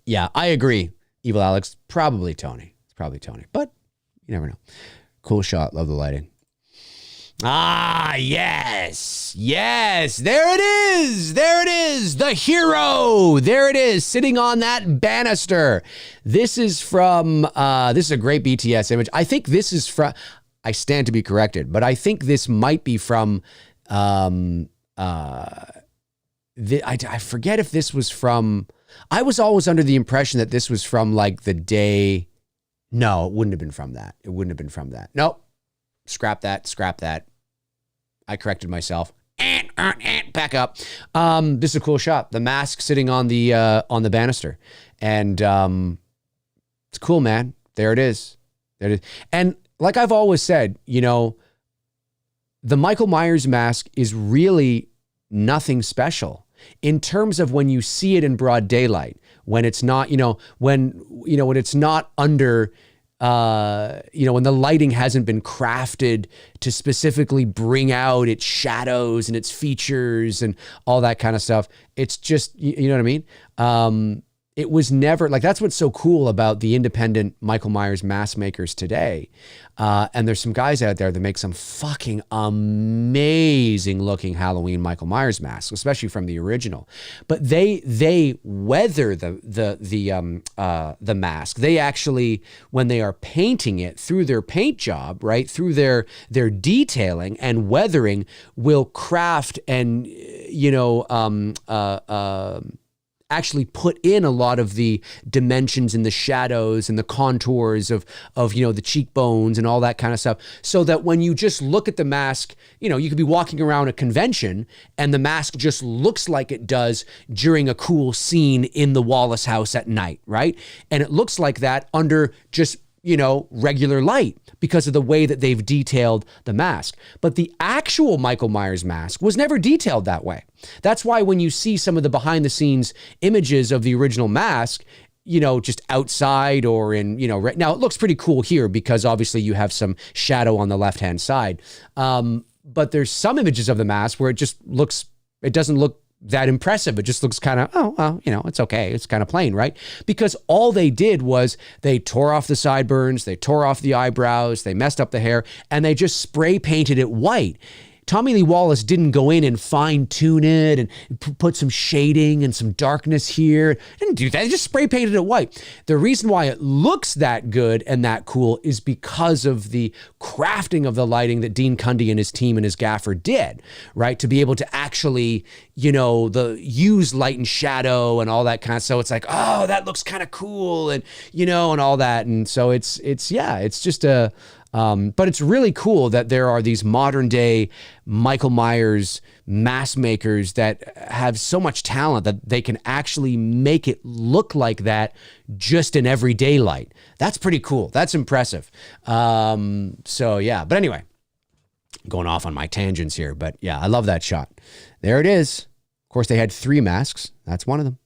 Yeah, I agree. Evil Alex, probably Tony. It's probably Tony, but you never know. Cool shot. Love the lighting. Ah, yes. There it is. The hero. There it is, sitting on that banister. This is a great BTS image. I think this is from, I stand to be corrected, but I think this might be from, I forget if this was from, I was always under the impression that this was from like the day. No, it wouldn't have been from that. Nope. Scrap that. I corrected myself. Back up. This is a cool shot. The mask sitting on the banister. And it's cool, man. There it is. And like I've always said, the Michael Myers mask is really nothing special in terms of when you see it in broad daylight, when it's not, when it's not under, when the lighting hasn't been crafted to specifically bring out its shadows and its features and all that kind of stuff. It's just, you know what I mean? It was never like, that's what's so cool about the independent Michael Myers mask makers today. And there's some guys out there that make some fucking amazing looking Halloween Michael Myers masks, especially from the original. But they weather the mask. They actually, when they are painting it through their paint job, right, through their detailing and weathering, will craft and actually put in a lot of the dimensions and the shadows and the contours of the cheekbones and all that kind of stuff, so that when you just look at the mask, you could be walking around a convention and the mask just looks like it does during a cool scene in the Wallace house at night, right? And it looks like that under just regular light because of the way that they've detailed the mask. But the actual Michael Myers mask was never detailed that way. That's why when you see some of the behind the scenes images of the original mask, just outside or in, now it looks pretty cool here because obviously you have some shadow on the left-hand side. But there's some images of the mask where it doesn't look that impressive. It just looks kind of, it's okay. It's kind of plain, right? Because all they did was they tore off the sideburns, they tore off the eyebrows, they messed up the hair, and they just spray painted it white. Tommy Lee Wallace didn't go in and fine tune it and put some shading and some darkness here. Didn't do that. They just spray painted it white. The reason why it looks that good and that cool is because of the crafting of the lighting that Dean Cundy and his team and his gaffer did, right? To be able to actually, use light and shadow and all that kind of, so it's like, oh, that looks kind of cool and, and all that. And so it's just a, but it's really cool that there are these modern day Michael Myers mask makers that have so much talent that they can actually make it look like that just in everyday light. That's pretty cool. That's impressive. So yeah, but anyway, going off on my tangents here, but yeah, I love that shot. There it is. Of course, they had 3 masks. That's one of them.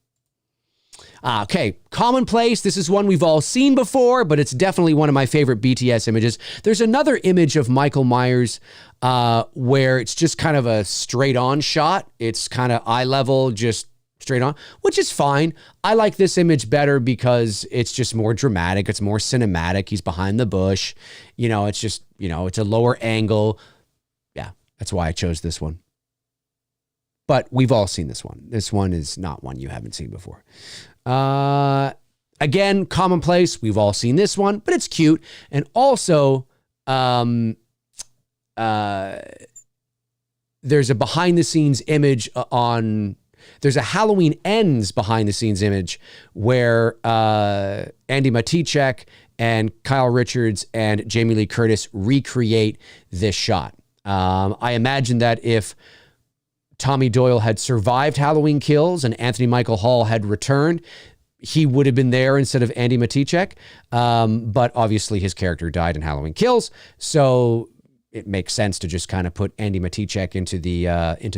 Okay, Commonplace. This is one we've all seen before, but it's definitely one of my favorite BTS images. There's another image of Michael Myers where it's just kind of a straight on shot. It's kind of eye level, just straight on, which is fine. I like this image better because it's just more dramatic. It's more cinematic. He's behind the bush. It's just, it's a lower angle. Yeah, that's why I chose this one. But we've all seen this one. This one is not one you haven't seen before. Again, Commonplace. We've all seen this one, but it's cute. And also, there's a behind the scenes image on There's a Halloween Ends behind the scenes image where Andy Matichek and Kyle Richards and Jamie Lee Curtis recreate this shot. I imagine that if Tommy Doyle had survived Halloween Kills and Anthony Michael Hall had returned, he would have been there instead of Andy Matichek. But obviously his character died in Halloween Kills. So it makes sense to just kind of put Andy Matichek into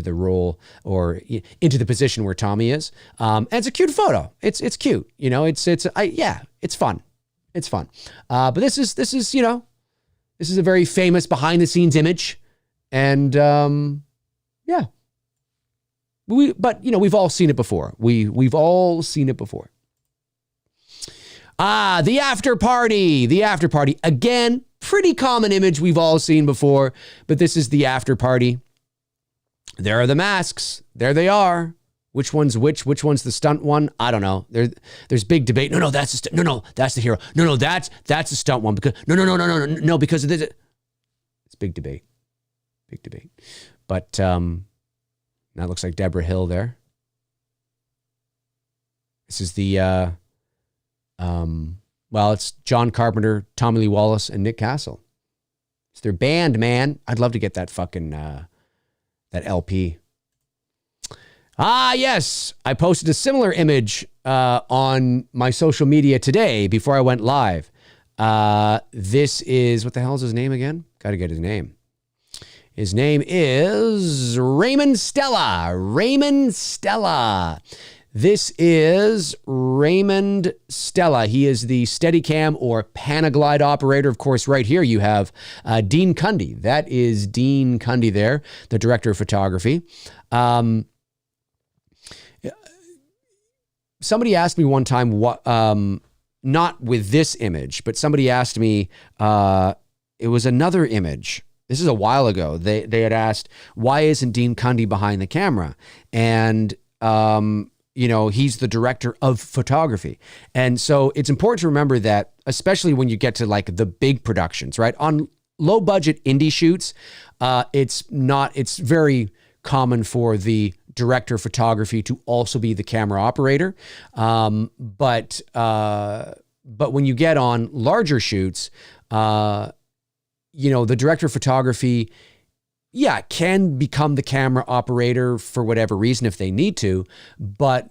the role or into the position where Tommy is. And it's a cute photo. It's cute. You know, it's fun. It's fun. But this is, you know, this is a very famous behind the scenes image. And yeah. But you know, we've all seen it before. We've all seen it before. The after party. The after party. Again, pretty common image we've all seen before, but this is the after party. There are the masks. There they are. Which one's which? Which one's the stunt one? I don't know. There's big debate. No, that's the that's the hero. No, that's the stunt one because no, because of this. It's big debate. Big debate. But that looks like Deborah Hill there. This is the well, it's John Carpenter, Tommy Lee Wallace, and Nick Castle. It's their band, man. I'd love to get that fucking that LP. Yes. I posted a similar image on my social media today before I went live. This is, what the hell is his name again? Got to get his name. His name is Raymond Stella. Raymond Stella. This is Raymond Stella. He is the Steadicam or Panaglide operator. Of course, right here you have Dean Cundy. That is Dean Cundy there, the director of photography. Somebody asked me one time, what, not with this image, but somebody asked me, it was another image. This is a while ago. They had asked, why isn't Dean Cundy behind the camera? And you know, he's the director of photography. And so it's important to remember that, especially when you get to like the big productions, right? On low budget indie shoots, it's very common for the director of photography to also be the camera operator. But when you get on larger shoots, you know, the director of photography, yeah, can become the camera operator for whatever reason if they need to, but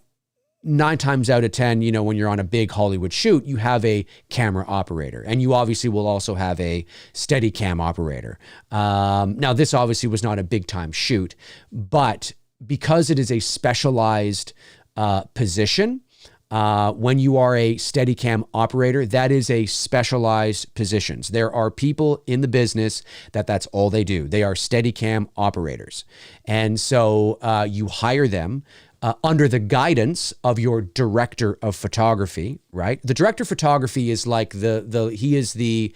9 times out of 10, you know, when you're on a big Hollywood shoot, you have a camera operator, and you obviously will also have a Steadicam operator. Now, this obviously was not a big time shoot, but because it is a specialized position, when you are a Steadicam operator, that is a specialized position. There are people in the business that's all they do. They are Steadicam operators. And so you hire them under the guidance of your director of photography, right? The director of photography is like he is the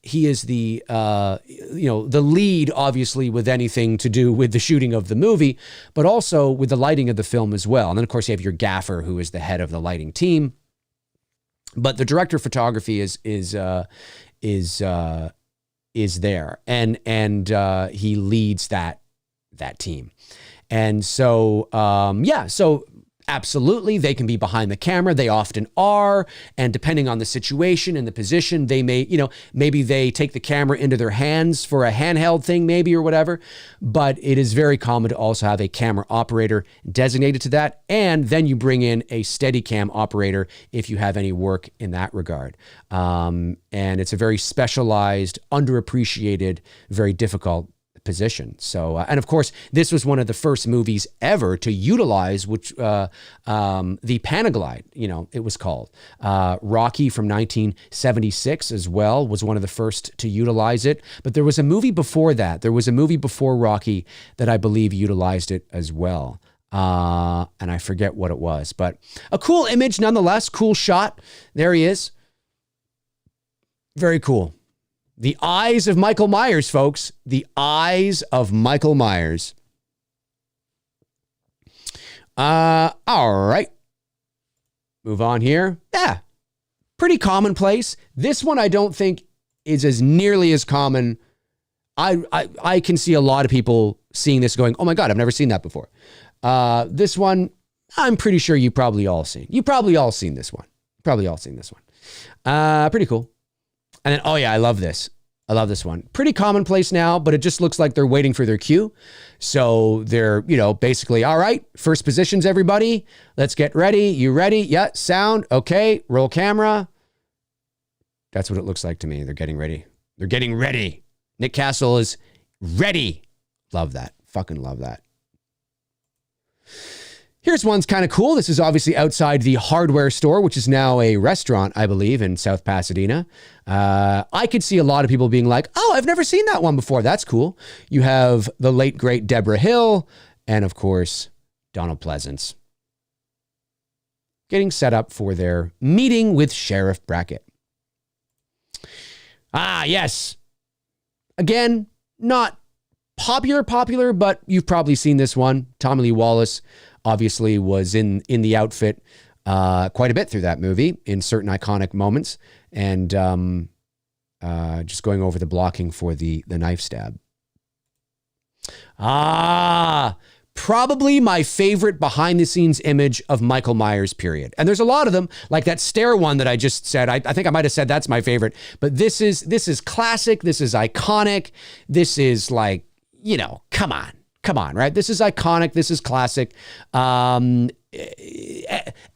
you know, the lead, obviously, with anything to do with the shooting of the movie, but also with the lighting of the film as well. And then, of course, you have your gaffer, who is the head of the lighting team. But the director of photography is there, and he leads that team. And so, so absolutely, they can be behind the camera. They often are. And depending on the situation and the position, they may, you know, maybe they take the camera into their hands for a handheld thing, maybe, or whatever. But it is very common to also have a camera operator designated to that. And then you bring in a Steadicam operator if you have any work in that regard. And it's a very specialized, underappreciated, very difficult position. So, and of course, this was one of the first movies ever to utilize the Panaglide, you know, it was called. Rocky from 1976 as well was one of the first to utilize it. But there was a movie before that. There was a movie before Rocky that I believe utilized it as well. And I forget what it was, but a cool image nonetheless, cool shot. There he is. Very cool. The eyes of Michael Myers, folks. The eyes of Michael Myers. All right. Move on here. Yeah. Pretty commonplace. This one I don't think is as nearly as common. I can see a lot of people seeing this going, oh my God, I've never seen that before. This one, I'm pretty sure you probably all seen. You probably all seen this one. Probably all seen this one. Pretty cool. And then, oh yeah, I love this. I love this one. Pretty commonplace now, but it just looks like they're waiting for their cue. So they're, basically, all right, first positions, everybody. Let's get ready. You ready? Yeah, sound. Okay, roll camera. That's what it looks like to me. They're getting ready. They're getting ready. Nick Castle is ready. Love that. Fucking love that. Here's one's kind of cool. This is obviously outside the hardware store, which is now a restaurant, I believe, in South Pasadena. I could see a lot of people being like, oh, I've never seen that one before. That's cool. You have the late, great Deborah Hill and, of course, Donald Pleasance getting set up for their meeting with Sheriff Brackett. Ah, yes. Again, not popular, but you've probably seen this one. Tommy Lee Wallace obviously was in the outfit quite a bit through that movie in certain iconic moments, and just going over the blocking for the knife stab. Probably my favorite behind the scenes image of Michael Myers, period. And there's a lot of them, like that stair one that I just said. I think I might have said that's my favorite, but this is classic. This is iconic. This is like, come on, right? This is iconic. This is classic.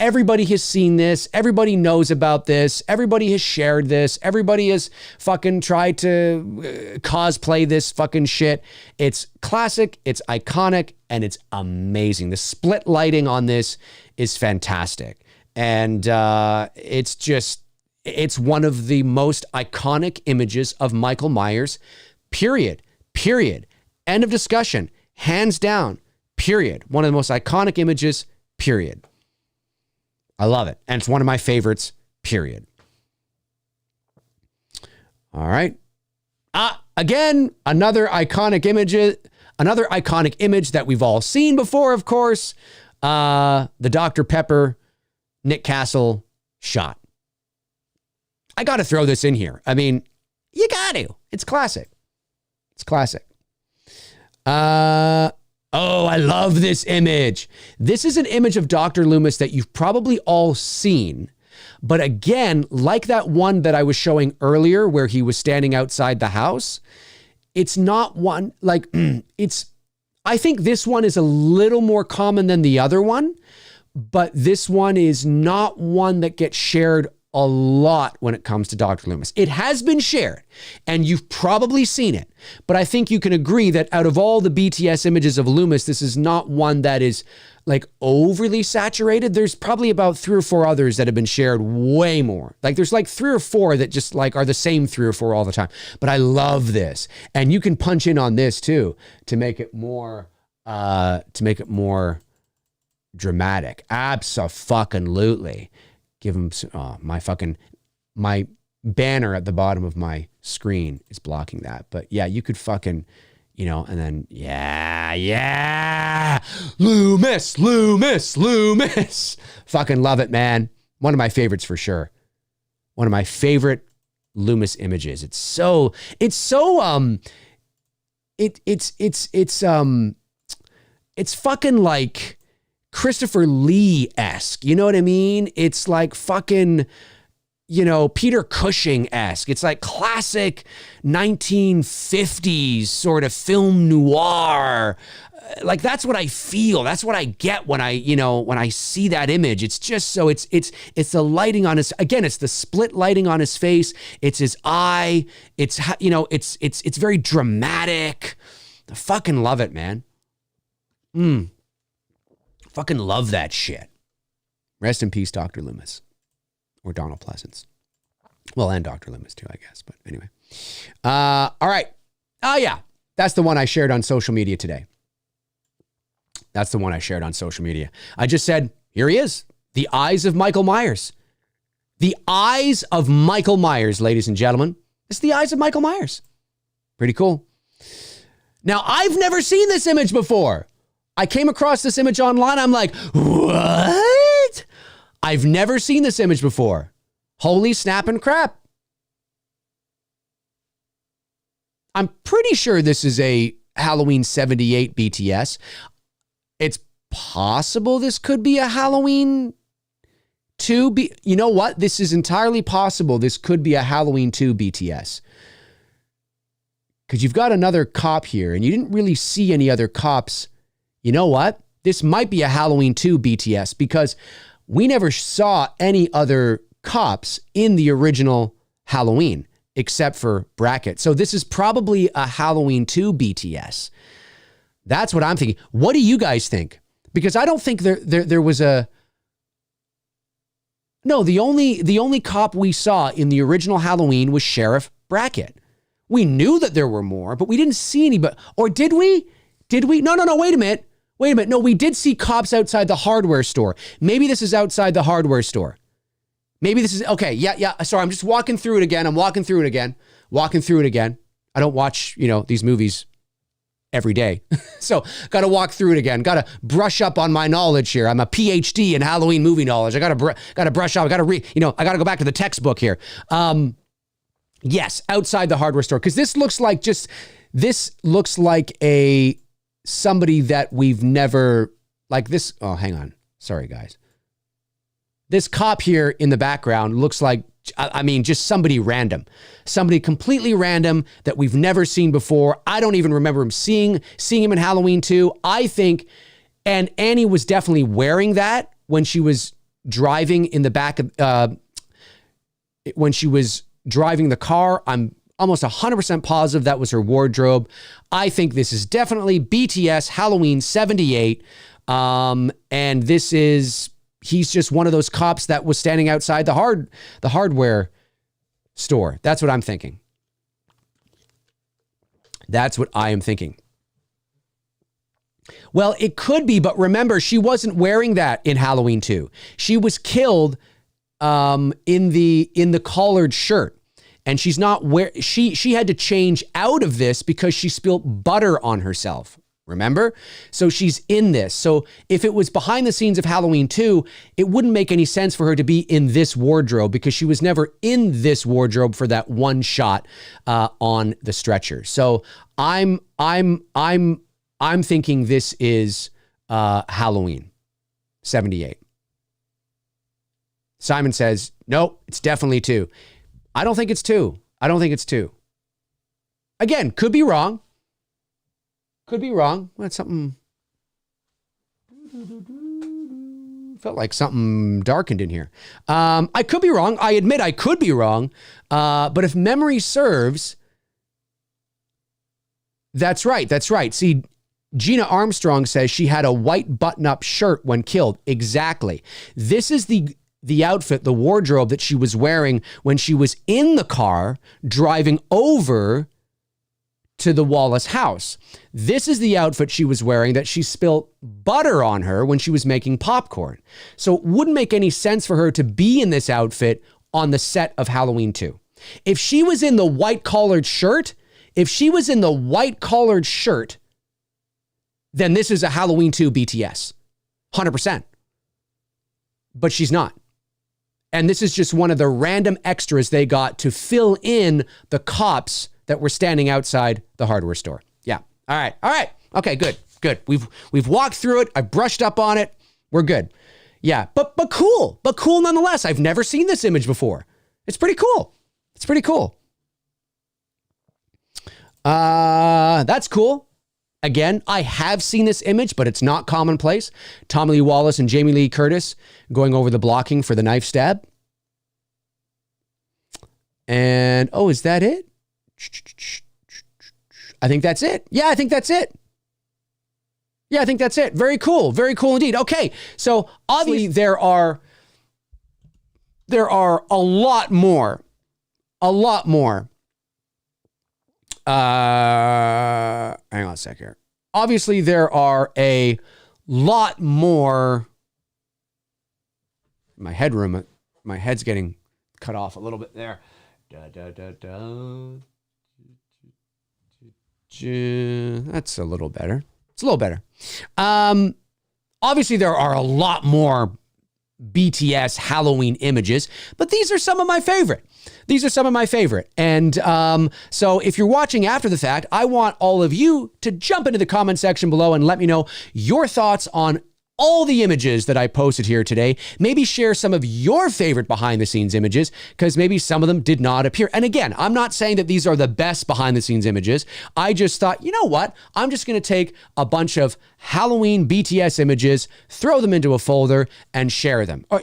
Everybody has seen this. Everybody knows about this. Everybody has shared this. Everybody has fucking tried to cosplay this fucking shit. It's classic. It's iconic, and it's amazing. The split lighting on this is fantastic. And it's one of the most iconic images of Michael Myers, period. End of discussion. Hands down, period. One of the most iconic images, period. I love it. And it's one of my favorites, period. All right. Again, another iconic image that we've all seen before, of course. The Dr. Pepper, Nick Castle shot. I got to throw this in here. I mean, you got to. It's classic. It's classic. I love this image. This is an image of Dr. Loomis that you've probably all seen. But again, like that one that I was showing earlier where he was standing outside the house, it's not one like I think this one is a little more common than the other one, but this one is not one that gets shared a lot when it comes to Dr. Loomis. It has been shared, and you've probably seen it, but I think you can agree that out of all the BTS images of Loomis, this is not one that is like overly saturated. There's probably about 3 or 4 others that have been shared way more. Like there's like 3 or 4 that just like are the same 3 or 4 all the time. But I love this, and you can punch in on this too to make it more dramatic. Abso-fucking-lutely. Give him my banner at the bottom of my screen is blocking that. But yeah, you could fucking, and then, yeah. Loomis. Fucking love it, man. One of my favorites for sure. One of my favorite Loomis images. It's fucking like Christopher Lee-esque. You know what I mean? It's like fucking, Peter Cushing-esque. It's like classic 1950s sort of film noir. Like that's what I feel. That's what I get when I see that image. It's just so it's the lighting on his, again, it's the split lighting on his face. It's his eye. It's, it's very dramatic. I fucking love it, man. Fucking love that shit. Rest in peace, Dr. Loomis. Or Donald Pleasance. Well, and Dr. Loomis too, I guess. But anyway. All right. Oh, yeah. That's the one I shared on social media today. I just said, here he is. The eyes of Michael Myers. The eyes of Michael Myers, ladies and gentlemen. It's the eyes of Michael Myers. Pretty cool. Now, I've never seen this image before. I came across this image online. I'm like, what? I've never seen this image before. Holy snap and crap. I'm pretty sure this is a Halloween 78 BTS. It's possible this could be a Halloween 2. You know what? This is entirely possible. This could be a Halloween 2 BTS. Because you've got another cop here, and you didn't really see any other cops. You know what? This might be a Halloween 2 BTS, because we never saw any other cops in the original Halloween, except for Brackett. So this is probably a Halloween 2 BTS. That's what I'm thinking. What do you guys think? Because I don't think there was a... No, the only cop we saw in the original Halloween was Sheriff Brackett. We knew that there were more, but we didn't see any. Or did we? Did we? No, wait a minute. No, we did see cops outside the hardware store. Maybe this is outside the hardware store. Maybe this is, okay, yeah. Sorry, I'm just walking through it again. I don't watch, these movies every day. So got to walk through it again. Got to brush up on my knowledge here. I'm a PhD in Halloween movie knowledge. I got to brush up. I got to read, I got to go back to the textbook here. Yes, outside the hardware store. Because this looks like somebody that we've never, like this. Oh, hang on. Sorry, guys. This cop here in the background looks like, just somebody random. Somebody completely random that we've never seen before. I don't even remember him seeing him in Halloween 2. I think, and Annie was definitely wearing that when she was driving in the back of, when she was driving the car. I'm almost 100% positive that was her wardrobe. I think this is definitely BTS Halloween 78. And he's just one of those cops that was standing outside the hardware store. That's what I'm thinking. That's what I am thinking. Well, it could be, but remember, she wasn't wearing that in Halloween 2. She was killed in the collared shirt. And she's not she had to change out of this because she spilled butter on herself. Remember? So she's in this. So if it was behind the scenes of Halloween 2, it wouldn't make any sense for her to be in this wardrobe because she was never in this wardrobe for that one shot on the stretcher. So I'm thinking this is Halloween 78. Simon says, nope, it's definitely 2. I don't think it's 2. Again, could be wrong. That's something. Felt like something darkened in here. I could be wrong. I admit I could be wrong. But if memory serves, that's right. See, Gina Armstrong says she had a white button-up shirt when killed. Exactly. This is the outfit, the wardrobe that she was wearing when she was in the car driving over to the Wallace house. This is the outfit she was wearing that she spilled butter on her when she was making popcorn. So it wouldn't make any sense for her to be in this outfit on the set of Halloween 2. If she was in the white collared shirt, then this is a Halloween 2 BTS. 100%. But she's not. And this is just one of the random extras they got to fill in the cops that were standing outside the hardware store. Yeah. All right. Okay, good. We've walked through it. I brushed up on it. We're good. Yeah, but cool. But cool nonetheless. I've never seen this image before. It's pretty cool. That's cool. Again, I have seen this image, but it's not commonplace. Tommy Lee Wallace and Jamie Lee Curtis going over the blocking for the knife stab. And, is that it? I think that's it. Yeah, I think that's it. Very cool indeed. Okay, so obviously there are a lot more. Hang on a sec here. Obviously, there are a lot more. My head's getting cut off a little bit there. That's a little better. It's a little better. Obviously, there are a lot more BTS Halloween images, but these are some of my favorite. And so if you're watching after the fact, I want all of you to jump into the comment section below and let me know your thoughts on all the images that I posted here today. Maybe share some of your favorite behind the scenes images, because maybe some of them did not appear. And again, I'm not saying that these are the best behind the scenes images. I just thought, you know what? I'm just going to take a bunch of Halloween BTS images, throw them into a folder and share them. Or,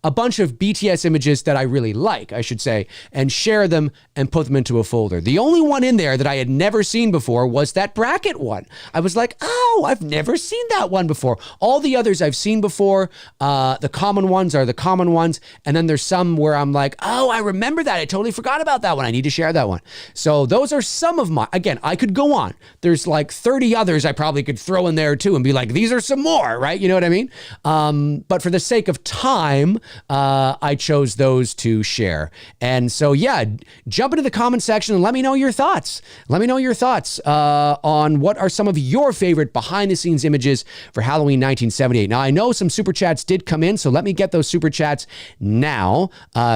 a bunch of BTS images that I really like, I should say, and share them and put them into a folder. The only one in there that I had never seen before was that bracket one. I was like, oh, I've never seen that one before. All the others I've seen before. The common ones are the common ones. And then there's some where I'm like, oh, I remember that. I totally forgot about that one. I need to share that one. So those are some of my, again, I could go on. There's like 30 others I probably could throw in there too and be like, these are some more, right? You know what I mean? But for the sake of time, I chose those to share. And so, yeah, jump into the comment section and let me know your thoughts. Let me know your thoughts on what are some of your favorite behind the scenes images for Halloween 1978. Now, I know some super chats did come in, so let me get those super chats now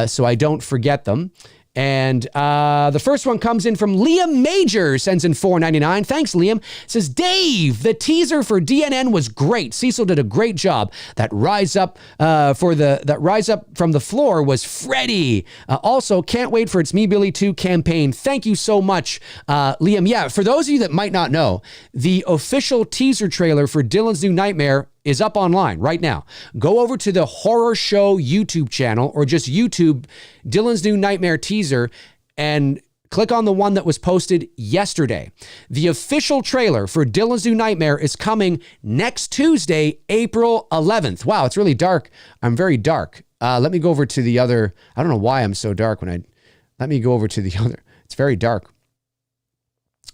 so I don't forget them. And the first one comes in from Liam Major, sends in $4.99. Thanks, Liam. Says, Dave, the teaser for DNN was great. Cecil did a great job. That rise up from the floor was Freddy. Also, can't wait for It's Me Billy 2 campaign. Thank you so much, Liam. Yeah, for those of you that might not know, the official teaser trailer for Dylan's New Nightmare is up online right now. Go over to the Horror Show YouTube channel or just YouTube Dylan's New Nightmare teaser and click on the one that was posted yesterday. The official trailer for Dylan's New Nightmare is coming next Tuesday, April 11th. Wow, it's really dark. I'm very dark. Let me go over to the other. I don't know why I'm so dark let me go over to the other. It's very dark.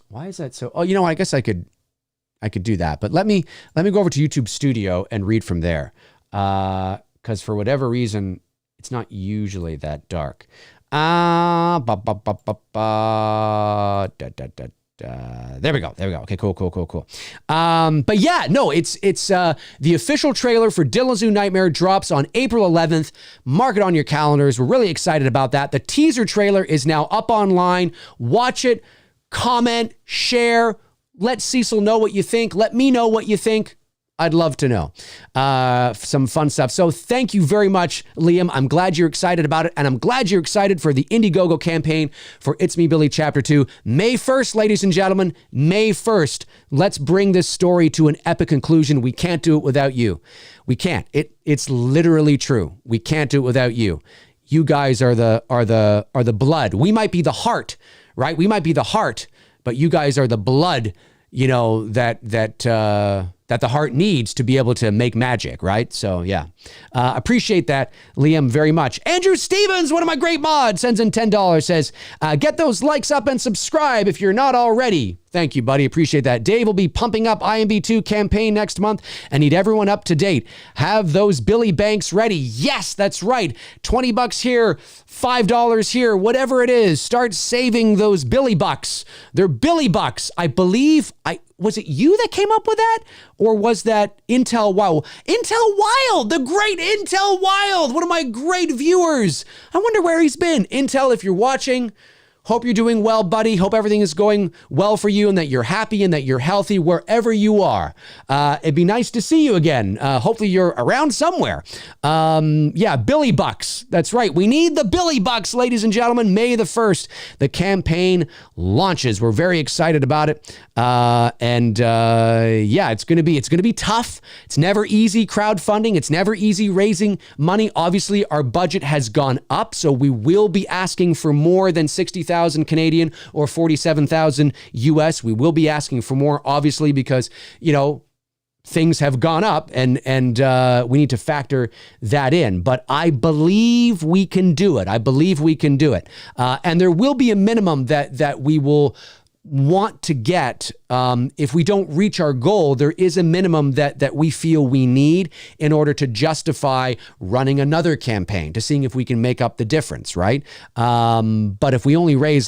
Why is that so? Oh, I guess I could do that, but let me go over to YouTube Studio and read from there. Because for whatever reason, it's not usually that dark. There we go. Okay, cool. But yeah, no, it's the official trailer for Dylan's New Nightmare drops on April 11th. Mark it on your calendars. We're really excited about that. The teaser trailer is now up online. Watch it, comment, share. Let Cecil know what you think. Let me know what you think. I'd love to know. Some fun stuff. So thank you very much, Liam. I'm glad you're excited about it. And I'm glad you're excited for the Indiegogo campaign for It's Me Billy Chapter 2. May 1st, ladies and gentlemen, May 1st. Let's bring this story to an epic conclusion. We can't do it without you. We can't. It's literally true. We can't do it without you. You guys are the blood. We might be the heart, right? We might be the heart, but you guys are the blood, that the heart needs to be able to make magic, right? So yeah, appreciate that, Liam, very much. Andrew Stevens, one of my great mods, sends in $10, says, get those likes up and subscribe if you're not already. Thank you, buddy. Appreciate that. Dave will be pumping up IMDb campaign next month and need everyone up to date. Have those Billy Banks ready. Yes, that's right. $20 here, $5 here, whatever it is. Start saving those Billy bucks. They're Billy bucks. I believe was it you that came up with that? Or was that Intel Wild? Intel Wild, the great Intel Wild, one of my great viewers. I wonder where he's been. Intel, if you're watching, hope you're doing well, buddy. Hope everything is going well for you and that you're happy and that you're healthy wherever you are. It'd be nice to see you again. Hopefully you're around somewhere. Yeah, Billy Bucks. That's right. We need the Billy Bucks, ladies and gentlemen. May the 1st, the campaign launches. We're very excited about it. Yeah, it's going to be tough. It's never easy crowdfunding. It's never easy raising money. Obviously, our budget has gone up, so we will be asking for more than 60,000 Canadian or 47,000 US. We will be asking for more, obviously, because, things have gone up and we need to factor that in. But I believe we can do it. And there will be a minimum that we will want to get. If we don't reach our goal, there is a minimum that we feel we need in order to justify running another campaign, to seeing if we can make up the difference, right? But if we only raise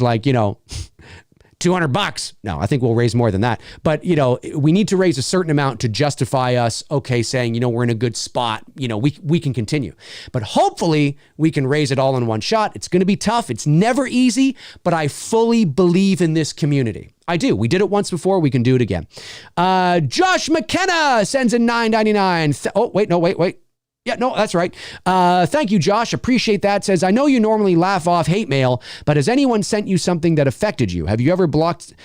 $200, no, I think we'll raise more than that. But, we need to raise a certain amount to justify us, saying, we're in a good spot, we can continue. But hopefully we can raise it all in one shot. It's going to be tough. It's never easy, but I fully believe in this community. I do. We did it once before. We can do it again. Josh McKenna sends in $9.99. Wait. Yeah, no, that's right. Thank you, Josh. Appreciate that. Says, I know you normally laugh off hate mail, but has anyone sent you something that affected you? Have you ever blocked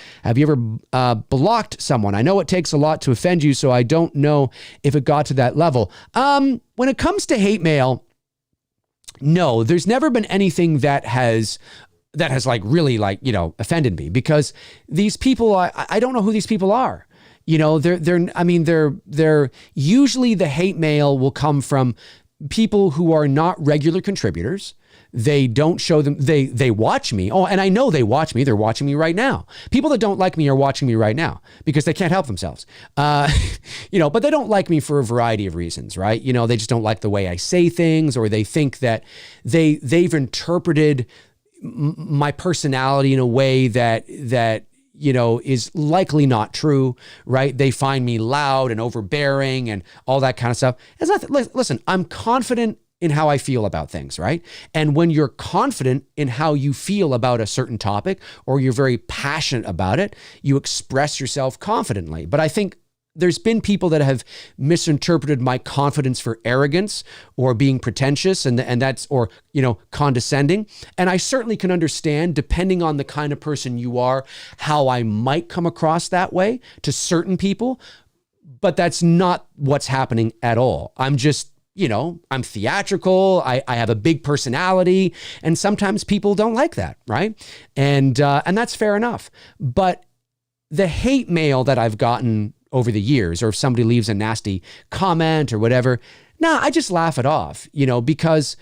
someone? I know it takes a lot to offend you, so I don't know if it got to that level. When it comes to hate mail, no, there's never been anything that has like really like, offended me, because these people, I don't know who these people are. They're usually, the hate mail will come from people who are not regular contributors. They don't show them, they watch me. Oh, and I know they watch me. They're watching me right now. People that don't like me are watching me right now because they can't help themselves. But they don't like me for a variety of reasons, right? They just don't like the way I say things, or they think that they've interpreted my personality in a way that is likely not true, right? They find me loud and overbearing and all that kind of stuff. It's not, listen, I'm confident in how I feel about things, right? And when you're confident in how you feel about a certain topic, or you're very passionate about it, you express yourself confidently. But I think there's been people that have misinterpreted my confidence for arrogance or being pretentious, and that's, or, condescending. And I certainly can understand, depending on the kind of person you are, how I might come across that way to certain people, but that's not what's happening at all. I'm just, I'm theatrical. I have a big personality, and sometimes people don't like that, right? And that's fair enough. But the hate mail that I've gotten over the years, or if somebody leaves a nasty comment or whatever, I just laugh it off, because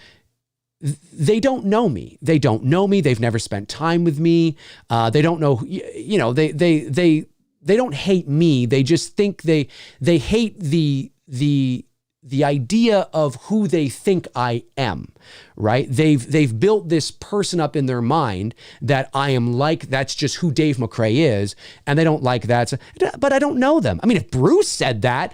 they don't know me. They don't know me. They've never spent time with me. They don't know, they don't hate me. They just think they hate the idea of who they think I am, right? They've built this person up in their mind that I am like, that's just who Dave McRae is, and they don't like that. But I don't know them. I mean, if Bruce said that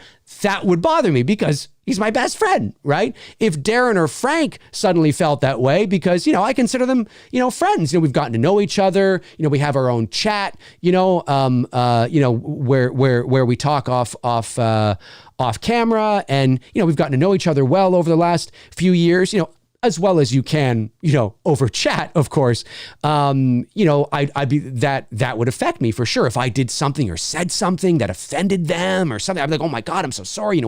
would bother me because he's my best friend, right? If Darren or Frank suddenly felt that way, because, I consider them, friends. We've gotten to know each other. We have our own chat, where we talk off camera, and, we've gotten to know each other well over the last few years, as well as you can, over chat, of course. I'd be, that would affect me for sure. If I did something or said something that offended them or something, I'd be like, oh my God, I'm so sorry.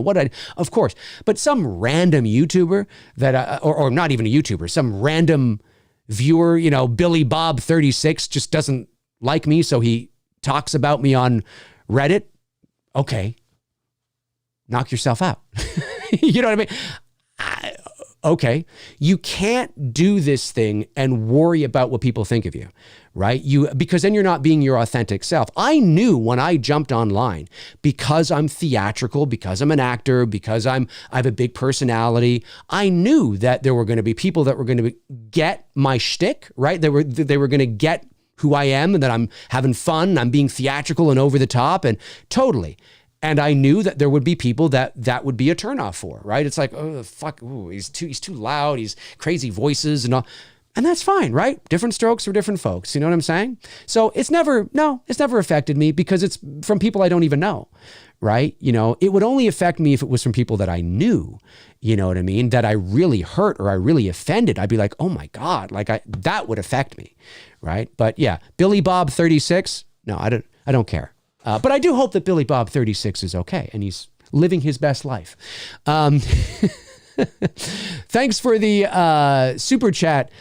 Of course. But some random YouTuber that, or not even a YouTuber, some random viewer, Billy Bob 36 just doesn't like me, so he talks about me on Reddit. Okay. Knock yourself out. You know what I mean? Okay, you can't do this thing and worry about what people think of you, right? Because then you're not being your authentic self. I knew when I jumped online, because I'm theatrical, because I'm an actor, because I have a big personality, I knew that there were going to be people that were going to get my shtick, right? They were going to get who I am, and that I'm having fun, and I'm being theatrical and over the top, and totally. And I knew that there would be people that would be a turnoff for, right? It's like, oh, fuck, ooh, he's too loud, he's crazy voices and all. And that's fine, right? Different strokes for different folks. You know what I'm saying? So it's never affected me, because it's from people I don't even know, right? It would only affect me if it was from people that I knew, you know what I mean? That I really hurt or I really offended. I'd be like, oh my God, that would affect me, right? But yeah, Billy Bob 36, no, I don't care. But I do hope that Billy Bob 36 is okay and he's living his best life. Thanks for the super chat,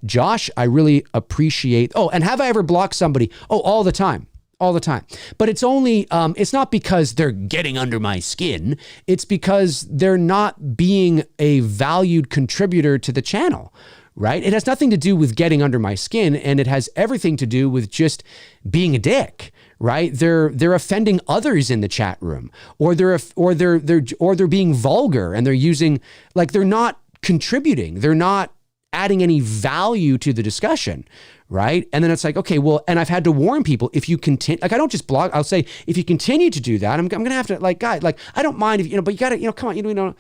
Josh. I really appreciate. Oh, and have I ever blocked somebody? Oh, all the time. All the time. But it's only, it's not because they're getting under my skin. It's because they're not being a valued contributor to the channel, right? It has nothing to do with getting under my skin, and it has everything to do with just being a dick. Right? They're offending others in the chat room, or they're being vulgar, and they're using, they're not contributing. They're not adding any value to the discussion. Right? And then it's like, okay, well, and I've had to warn people, if you continue, I don't just block, I'll say, if you continue to do that, I'm going to have to, guys, I don't mind if, but you got to, come on,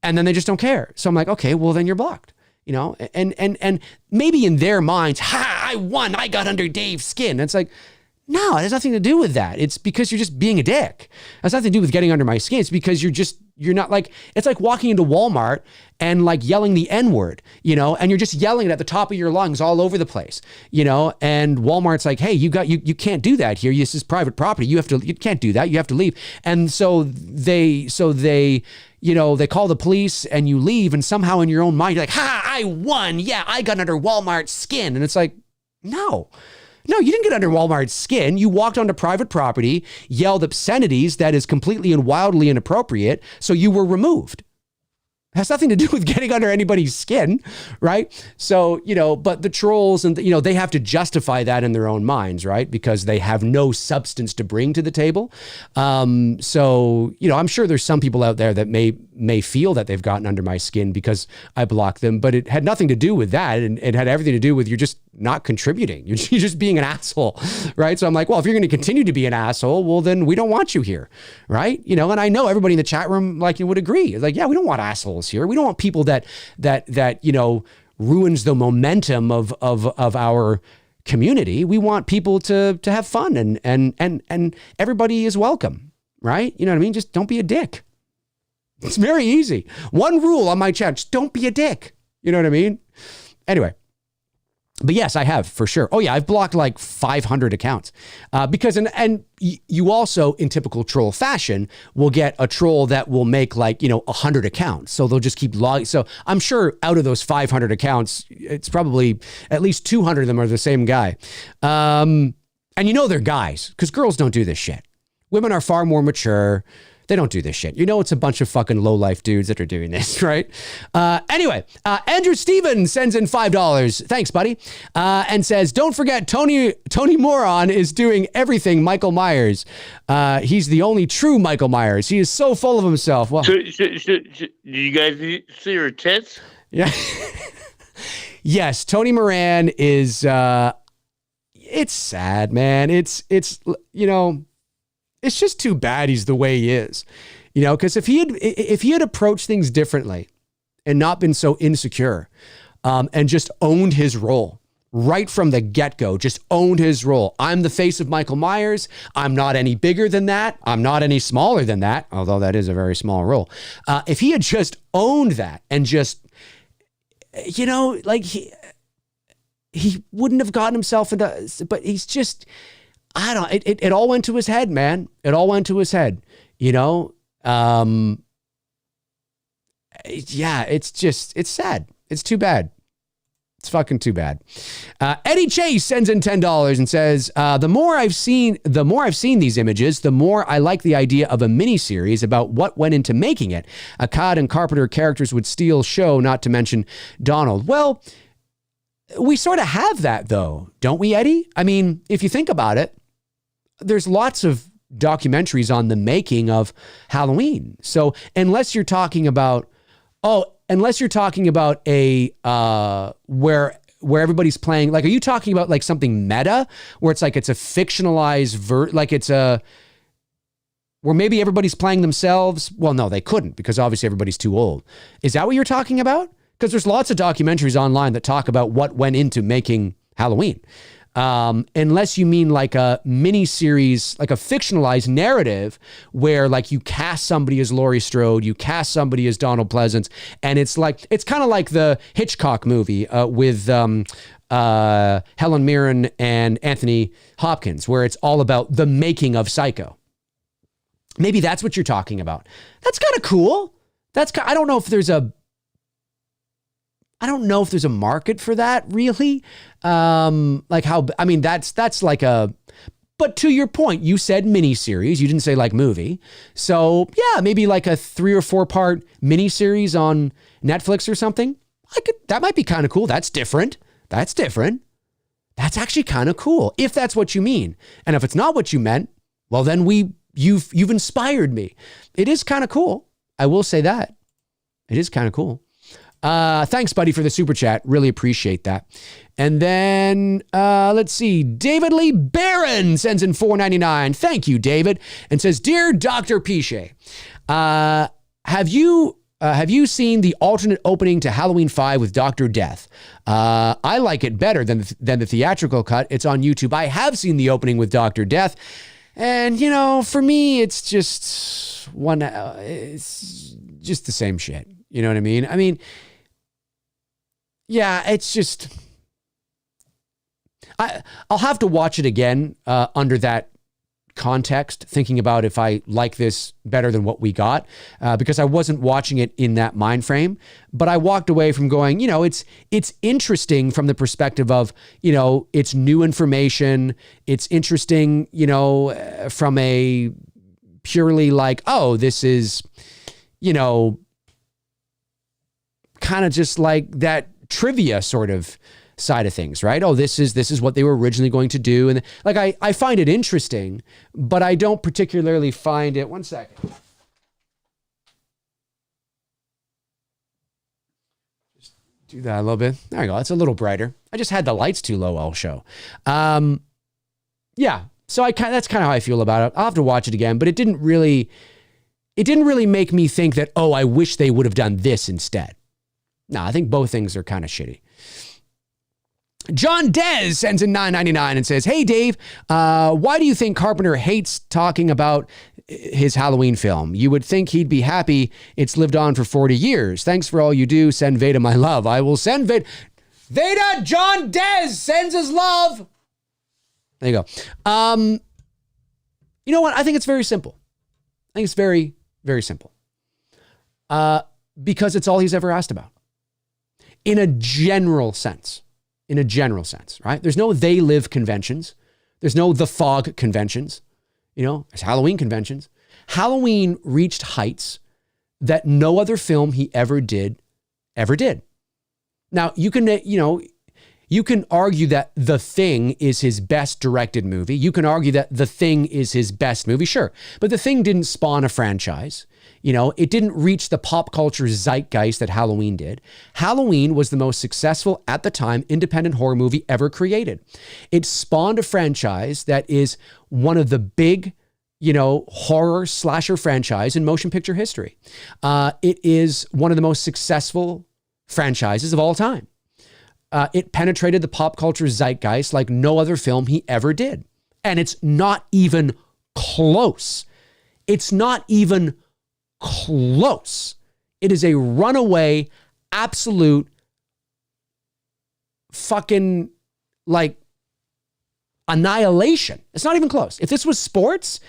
and then they just don't care. So I'm like, okay, well, then you're blocked. And maybe in their minds, I won, I got under Dave's skin. And it's like, No, it has nothing to do with that. It's because you're just being a dick. It has nothing to do with getting under my skin. It's because you're not like, it's like walking into Walmart and like yelling the N-word, you know, and you're just yelling it at the top of your lungs all over the place, you know, and Walmart's like, hey, you can't do that here. This is private property. You can't do that. You have to leave. And so they, you know, they call the police and you leave, and somehow in your own mind, you're like, ha, I won. Yeah, I got under Walmart's skin. And it's like, no, you didn't get under Walmart's skin. You walked onto private property, yelled obscenities that is completely and wildly inappropriate, so you were removed. It has nothing to do with getting under anybody's skin, right? So, you know, but the trolls and, you know, they have to justify that in their own minds, right? Because they have no substance to bring to the table. So, you know, I'm sure there's some people out there that may feel that they've gotten under my skin because I blocked them, but it had nothing to do with that. And it had everything to do with you're just not contributing. You're just being an asshole, right? So I'm like, well, if you're going to continue to be an asshole, well, then we don't want you here, right? You know, and I know everybody in the chat room, like, you would agree. It's like, yeah, we don't want assholes here. We don't want people that you know, ruins the momentum of our community. We want people to have fun and everybody is welcome, right? You know what I mean? Just don't be a dick. It's very easy. One rule on my chat, just don't be a dick. You know what I mean? Anyway. But yes, I have for sure. Oh yeah, I've blocked like 500 accounts because and you also, in typical troll fashion, will get a troll that will make like, you know, 100 accounts. So they'll just keep logging. So I'm sure out of those 500 accounts, it's probably at least 200 of them are the same guy. And you know they're guys because girls don't do this shit. Women are far more mature. They don't do this shit. You know, it's a bunch of fucking low-life dudes that are doing this, right? Anyway, Andrew Stevens sends in $5. Thanks, buddy. And says, don't forget, Tony Moron is doing everything Michael Myers. He's the only true Michael Myers. He is so full of himself. Well, Do you guys see her tits? yeah. Yes, Tony Moran is, it's sad, man. It's, you know, it's just too bad he's the way he is, you know, because if he had approached things differently and not been so insecure and just owned his role right from the get-go, just owned his role. I'm the face of Michael Myers. I'm not any bigger than that. I'm not any smaller than that, although that is a very small role. If he had just owned that and just, you know, like he wouldn't have gotten himself into, but he's just, I don't, it all went to his head, man. It all went to his head, you know? Yeah, it's sad. It's too bad. It's fucking too bad. Eddie Chase sends in $10 and says, the more I've seen these images, the more I like the idea of a miniseries about what went into making it. Akkad and Carpenter characters would steal show, not to mention Donald. Well, we sort of have that though, don't we, Eddie? I mean, if you think about it, there's lots of documentaries on the making of Halloween. So unless you're talking about a where everybody's playing, like, are you talking about like something meta where it's like it's a fictionalized like it's a where maybe everybody's playing themselves? Well, no, they couldn't because obviously everybody's too old. Is that what you're talking about? Because there's lots of documentaries online that talk about what went into making Halloween. Unless you mean like a mini series, like a fictionalized narrative where like you cast somebody as Laurie Strode, you cast somebody as Donald Pleasance, and it's kind of like the Hitchcock movie with Helen Mirren and Anthony Hopkins, where it's all about the making of Psycho. Maybe that's what you're talking about. That's kind of cool. I don't know if there's a market for that, really. Like how, I mean, that's like but to your point, you said miniseries. You didn't say like movie. So yeah, maybe like a 3 or 4 part miniseries on Netflix or something. That might be kind of cool. That's different. That's That's actually kind of cool. If that's what you mean. And if it's not what you meant, well, then you've inspired me. It is kind of cool. I will say that. It is kind of cool. Thanks, buddy, for the super chat. Really appreciate that. And then let's see. David Lee Barron sends in $4.99. Thank you, David. And says, Dear Dr. Piche, have you have you seen the alternate opening to Halloween 5 with Dr. Death? I like it better than the theatrical cut. It's on YouTube. I have seen the opening with Dr. Death. And, you know, for me, it's just it's just the same shit. You know what I mean? I mean, yeah, it's just, I'll have to watch it again under that context, thinking about if I like this better than what we got, because I wasn't watching it in that mind frame. But I walked away from going, you know, it's interesting from the perspective of, you know, it's new information. It's interesting, you know, from a purely like, oh, this is, you know, kind of just like that trivia sort of side of things, right? Oh, this is what they were originally going to do. And like, I find it interesting, but I don't particularly find it, one second. Just do that a little bit. There you go. It's a little brighter. I just had the lights too low all show. Yeah. So that's kind of how I feel about it. I'll have to watch it again, but it didn't really make me think that, oh, I wish they would have done this instead. No, I think both things are kind of shitty. John Dez sends in $9.99 and says, hey, Dave, why do you think Carpenter hates talking about his Halloween film? You would think he'd be happy it's lived on for 40 years. Thanks for all you do. Send Veda my love. I will send Veda, John Dez sends his love. There you go. You know what? I think it's very simple. I think it's very, very simple. Because it's all he's ever asked about. In a general sense. Right? There's no They Live conventions. There's no The Fog conventions. You know, there's Halloween conventions. Halloween reached heights that no other film he ever did. Now, you can argue that The Thing is his best directed movie. You can argue that The Thing is his best movie, sure. But The Thing didn't spawn a franchise. You know, it didn't reach the pop culture zeitgeist that Halloween did. Halloween was the most successful at the time independent horror movie ever created. It spawned a franchise that is one of the big, you know, horror slasher franchise in motion picture history. It is one of the most successful franchises of all time. It penetrated the pop culture zeitgeist like no other film he ever did. And it's not even close. It's not even close. It is a runaway, absolute fucking like annihilation. It's not even close. If this was sports,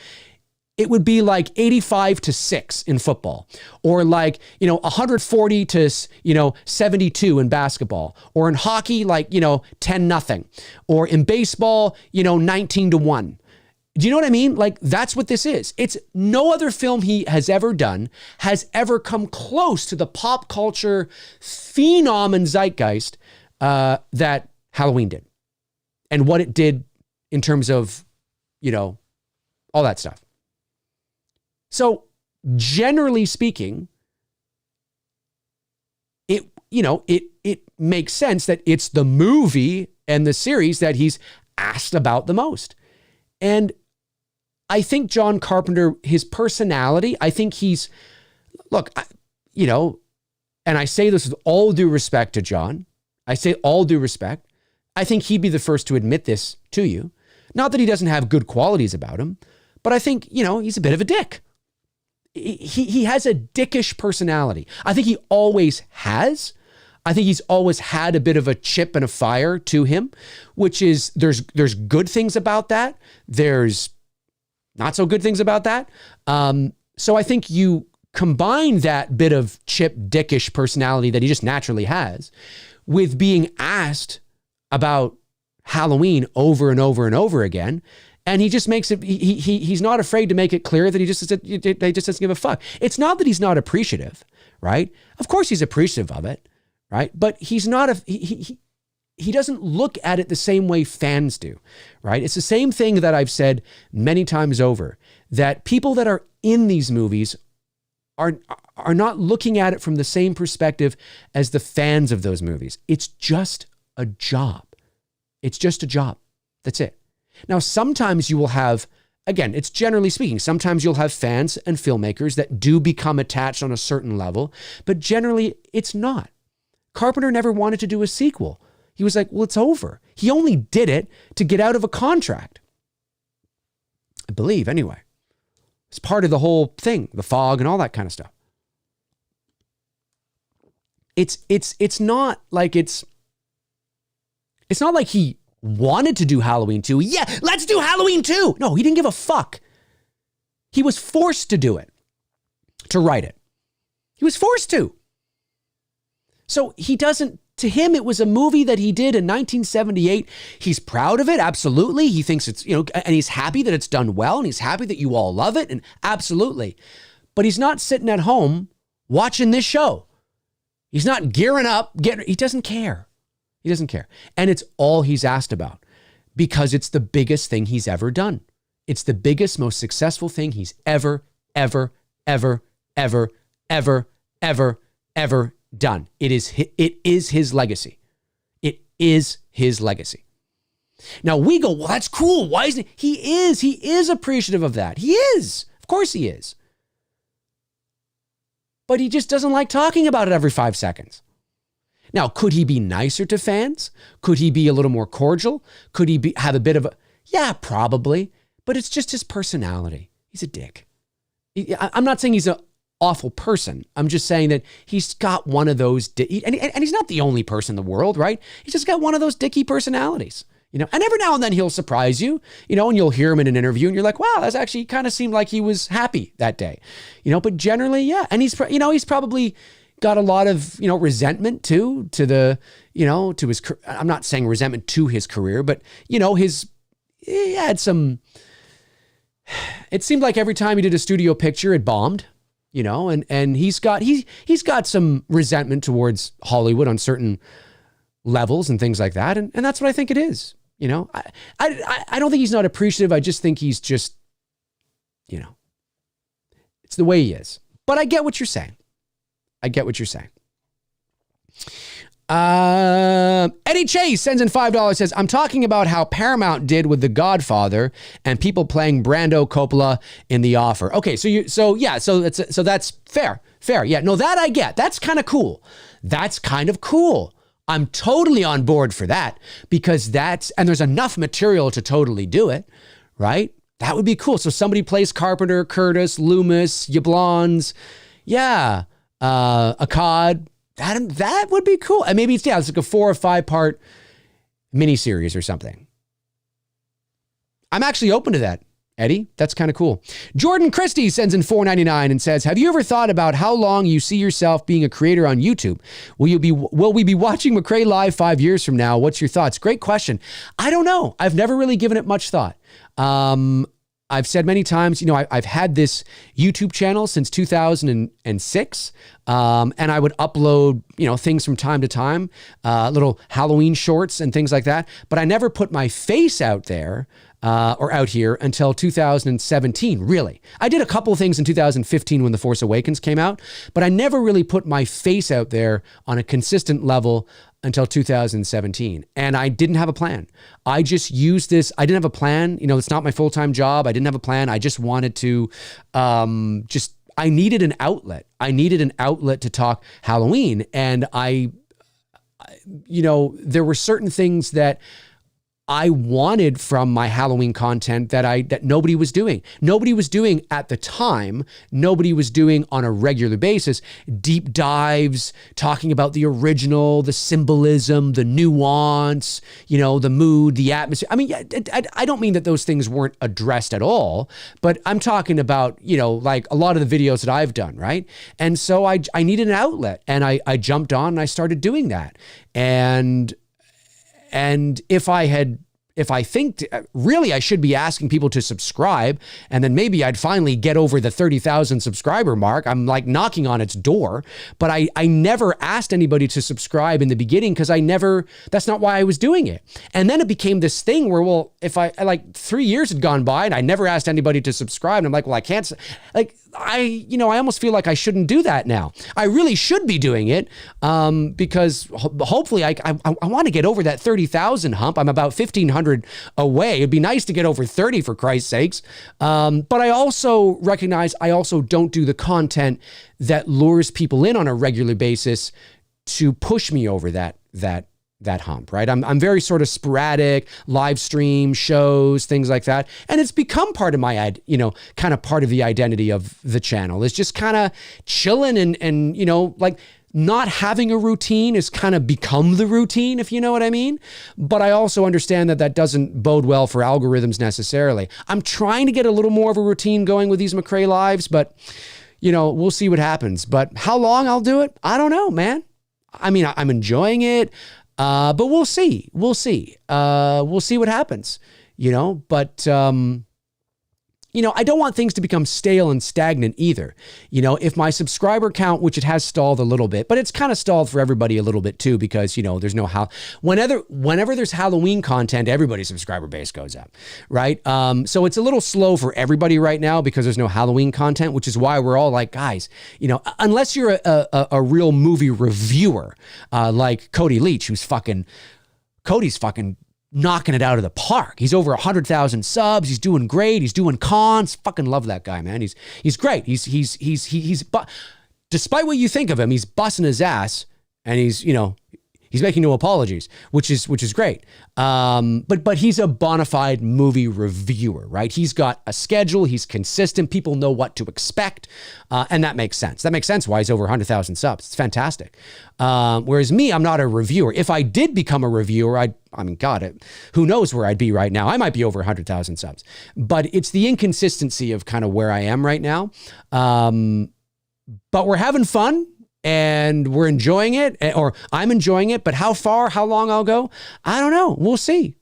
it would be like 85-6 in football, or like, you know, 140 to, you know, 72 in basketball, or in hockey, like, you know, 10-0, or in baseball, you know, 19-1. Do you know what I mean? Like, that's what this is. It's no other film he has ever done has ever come close to the pop culture phenom and zeitgeist that Halloween did, and what it did in terms of, you know, all that stuff. So generally speaking, it makes sense that it's the movie and the series that he's asked about the most. And I think John Carpenter, his personality, I think he's, look, you know, and I say this with all due respect to John. I say all due respect. I think he'd be the first to admit this to you. Not that he doesn't have good qualities about him, but I think, you know, he's a bit of a dick. He has a dickish personality. I think he always has. I think he's always had a bit of a chip and a fire to him, which is, there's good things about that. There's not so good things about that. So I think you combine that bit of chip dickish personality that he just naturally has with being asked about Halloween over and over and over again. And he just makes it, he's not afraid to make it clear that he just doesn't give a fuck. It's not that he's not appreciative, right? Of course he's appreciative of it, right? But he's not, he doesn't look at it the same way fans do, right? It's the same thing that I've said many times over, that people that are in these movies are not looking at it from the same perspective as the fans of those movies. It's just a job. It's just a job. That's it. Now, sometimes you will have again, it's generally speaking. Sometimes you'll have fans and filmmakers that do become attached on a certain level, but generally it's not. Carpenter never wanted to do a sequel. He was like, well, it's over. He only did it to get out of a contract. I believe, anyway. It's part of the whole thing, the fog and all that kind of stuff. It's not like it's not like he wanted to do Halloween 2. Yeah, let's do Halloween 2. No, he didn't give a fuck. He was forced to do it, to write it. He was forced to. So he doesn't, to him, it was a movie that he did in 1978. He's proud of it, absolutely. He thinks it's, and he's happy that it's done well, and he's happy that you all love it, and absolutely. But he's not sitting at home watching this show. He's not gearing up, he doesn't care. He doesn't care. And it's all he's asked about because it's the biggest thing he's ever done. It's the biggest, most successful thing he's ever done. It is his legacy. It is his legacy. Now we go, well, that's cool. Why isn't he? He is appreciative of that. He is. Of course he is. But he just doesn't like talking about it every 5 seconds. Now, could he be nicer to fans? Could he be a little more cordial? Could he have a bit of a, yeah, probably. But it's just his personality. He's a dick. I'm not saying he's an awful person. I'm just saying that he's got one of those, and he's not the only person in the world, right? He's just got one of those dicky personalities. And every now and then he'll surprise you, and you'll hear him in an interview and you're like, wow, that's actually kind of seemed like he was happy that day, but generally, yeah. And he's probably got a lot of, resentment too, to the, to his, I'm not saying resentment to his career, but he had some, it seemed like every time he did a studio picture, it bombed, and he's got some resentment towards Hollywood on certain levels and things like that. And that's what I think it is. I don't think he's not appreciative. I just think he's just, it's the way he is. But I get what you're saying. Eddie Chase sends in $5, says, I'm talking about how Paramount did with The Godfather and people playing Brando Coppola in The Offer. Okay, so that's fair. Yeah, no, that I get. That's kind of cool. I'm totally on board for that because and there's enough material to totally do it, right? That would be cool. So somebody plays Carpenter, Curtis, Loomis, Yablans, Akkad. That would be cool. And maybe it's like a 4 or 5 part miniseries or something. I'm actually open to that, Eddie. That's kind of cool. Jordan Christie sends in $4.99 and says, have you ever thought about how long you see yourself being a creator on YouTube? Will we be watching McRae live 5 years from now? What's your thoughts? Great question. I don't know. I've never really given it much thought. I've said many times, I've had this YouTube channel since 2006, and I would upload, things from time to time, little Halloween shorts and things like that. But I never put my face out there or out here until 2017, really. I did a couple of things in 2015 when The Force Awakens came out, but I never really put my face out there on a consistent level until 2017. And I didn't have a plan. I just used this. I didn't have a plan. It's not my full-time job. I didn't have a plan. I just wanted to I needed an outlet. I needed an outlet to talk Halloween. And there were certain things that I wanted from my Halloween content that nobody was doing. Nobody was doing at the time. Nobody was doing on a regular basis. Deep dives, talking about the original, the symbolism, the nuance, the mood, the atmosphere. I mean, I don't mean that those things weren't addressed at all, but I'm talking about, like a lot of the videos that I've done, right? And so I needed an outlet, and I jumped on and I started doing that. And if I think really I should be asking people to subscribe, and then maybe I'd finally get over the 30,000 subscriber mark. I'm like knocking on its door, but I never asked anybody to subscribe in the beginning because that's not why I was doing it. And then it became this thing where, well, if I like 3 years had gone by and I never asked anybody to subscribe, and I'm like, well, I can't, like I almost feel like I shouldn't do that now. I really should be doing it because hopefully I want to get over that 30,000 hump. I'm about 1,500 away. It'd be nice to get over 30 for Christ's sakes. But I also recognize I also don't do the content that lures people in on a regular basis to push me over that hump, right? I'm very sort of sporadic, live stream shows, things like that. And it's become part of my, kind of part of the identity of the channel. It's just kind of chilling and, like not having a routine has kind of become the routine, if you know what I mean. But I also understand that doesn't bode well for algorithms necessarily. I'm trying to get a little more of a routine going with these McRae lives, but we'll see what happens. But how long I'll do it, I don't know, man. I mean, I'm enjoying it. But we'll see. We'll see what happens, but, I don't want things to become stale and stagnant either. If my subscriber count, which it has stalled a little bit, but it's kind of stalled for everybody a little bit too, because, there's no whenever there's Halloween content, everybody's subscriber base goes up, right? So it's a little slow for everybody right now because there's no Halloween content, which is why we're all like, guys, unless you're a real movie reviewer, like Cody Leach, Cody's fucking knocking it out of the park. He's over 100,000 subs. He's doing great. He's doing cons. Fucking love that guy, man. He's great. Despite what you think of him, he's busting his ass, and he's making no apologies, which is great. But he's a bona fide movie reviewer, right? He's got a schedule. He's consistent. People know what to expect. And that makes sense. That makes sense why he's over 100,000 subs. It's fantastic. Whereas me, I'm not a reviewer. If I did become a reviewer, who knows where I'd be right now? I might be over 100,000 subs. But it's the inconsistency of kind of where I am right now. But we're having fun. And we're enjoying it, or I'm enjoying it, but how long I'll go, I don't know. We'll see.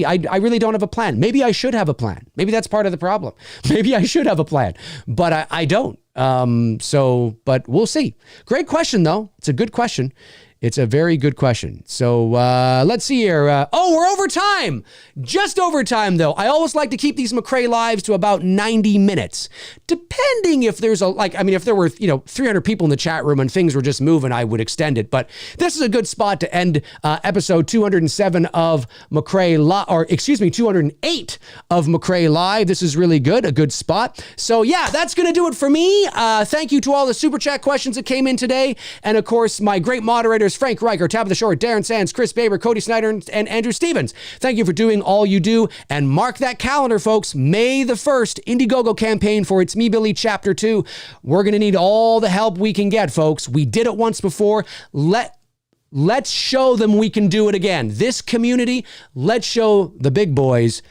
I really don't have a plan. Maybe I should have a plan. Maybe that's part of the problem. Maybe I should have a plan, but I don't. But we'll see. Great question, though. It's a good question. It's a very good question. So let's see here. We're over time. Just over time, though. I always like to keep these McRae lives to about 90 minutes. Depending if there's if there were, 300 people in the chat room and things were just moving, I would extend it. But this is a good spot to end episode 207 of McRae Live, 208 of McRae Live. This is really good, a good spot. So yeah, that's going to do it for me. Thank you to all the super chat questions that came in today. And of course, my great moderators, Frank Riker, Tabitha Short, Darren Sands, Chris Baber, Cody Snyder, and Andrew Stevens. Thank you for doing all you do. And mark that calendar, folks. May the 1st, Indiegogo campaign for It's Me Billy Chapter 2. We're going to need all the help we can get, folks. We did it once before. Let's show them we can do it again. This community, let's show the big boys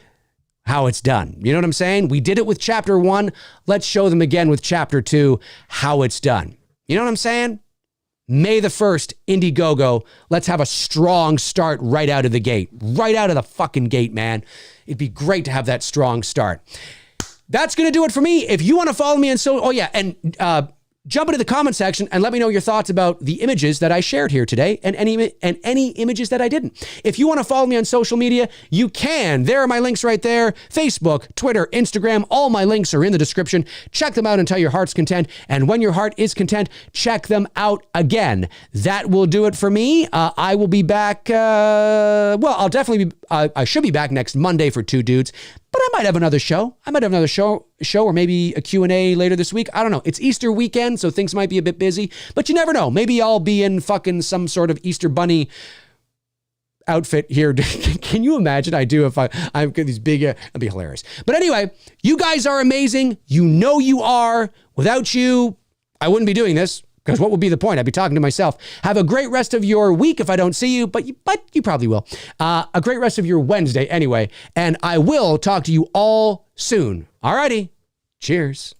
how it's done. You know what I'm saying? We did it with Chapter 1. Let's show them again with Chapter 2 how it's done. You know what I'm saying? May the 1st, Indiegogo. Let's have a strong start right out of the gate. Right out of the fucking gate, man. It'd be great to have that strong start. That's going to do it for me. If you want to follow me jump into the comment section and let me know your thoughts about the images that I shared here today and any images that I didn't. If you want to follow me on social media, you can. There are my links right there. Facebook, Twitter, Instagram, all my links are in the description. Check them out until your heart's content. And when your heart is content, check them out again. That will do it for me. I will be back. I'll definitely be, I should be back next Monday for Two Dudes. But I might have another show. Show or maybe a Q&A later this week. I don't know. It's Easter weekend, so things might be a bit busy. But you never know. Maybe I'll be in fucking some sort of Easter bunny outfit here. Can you imagine? I do if I've got these big, it'd be hilarious. But anyway, you guys are amazing. You know you are. Without you, I wouldn't be doing this. Because what would be the point? I'd be talking to myself. Have a great rest of your week if I don't see you, but you probably will. A great rest of your Wednesday anyway. And I will talk to you all soon. Alrighty. Cheers.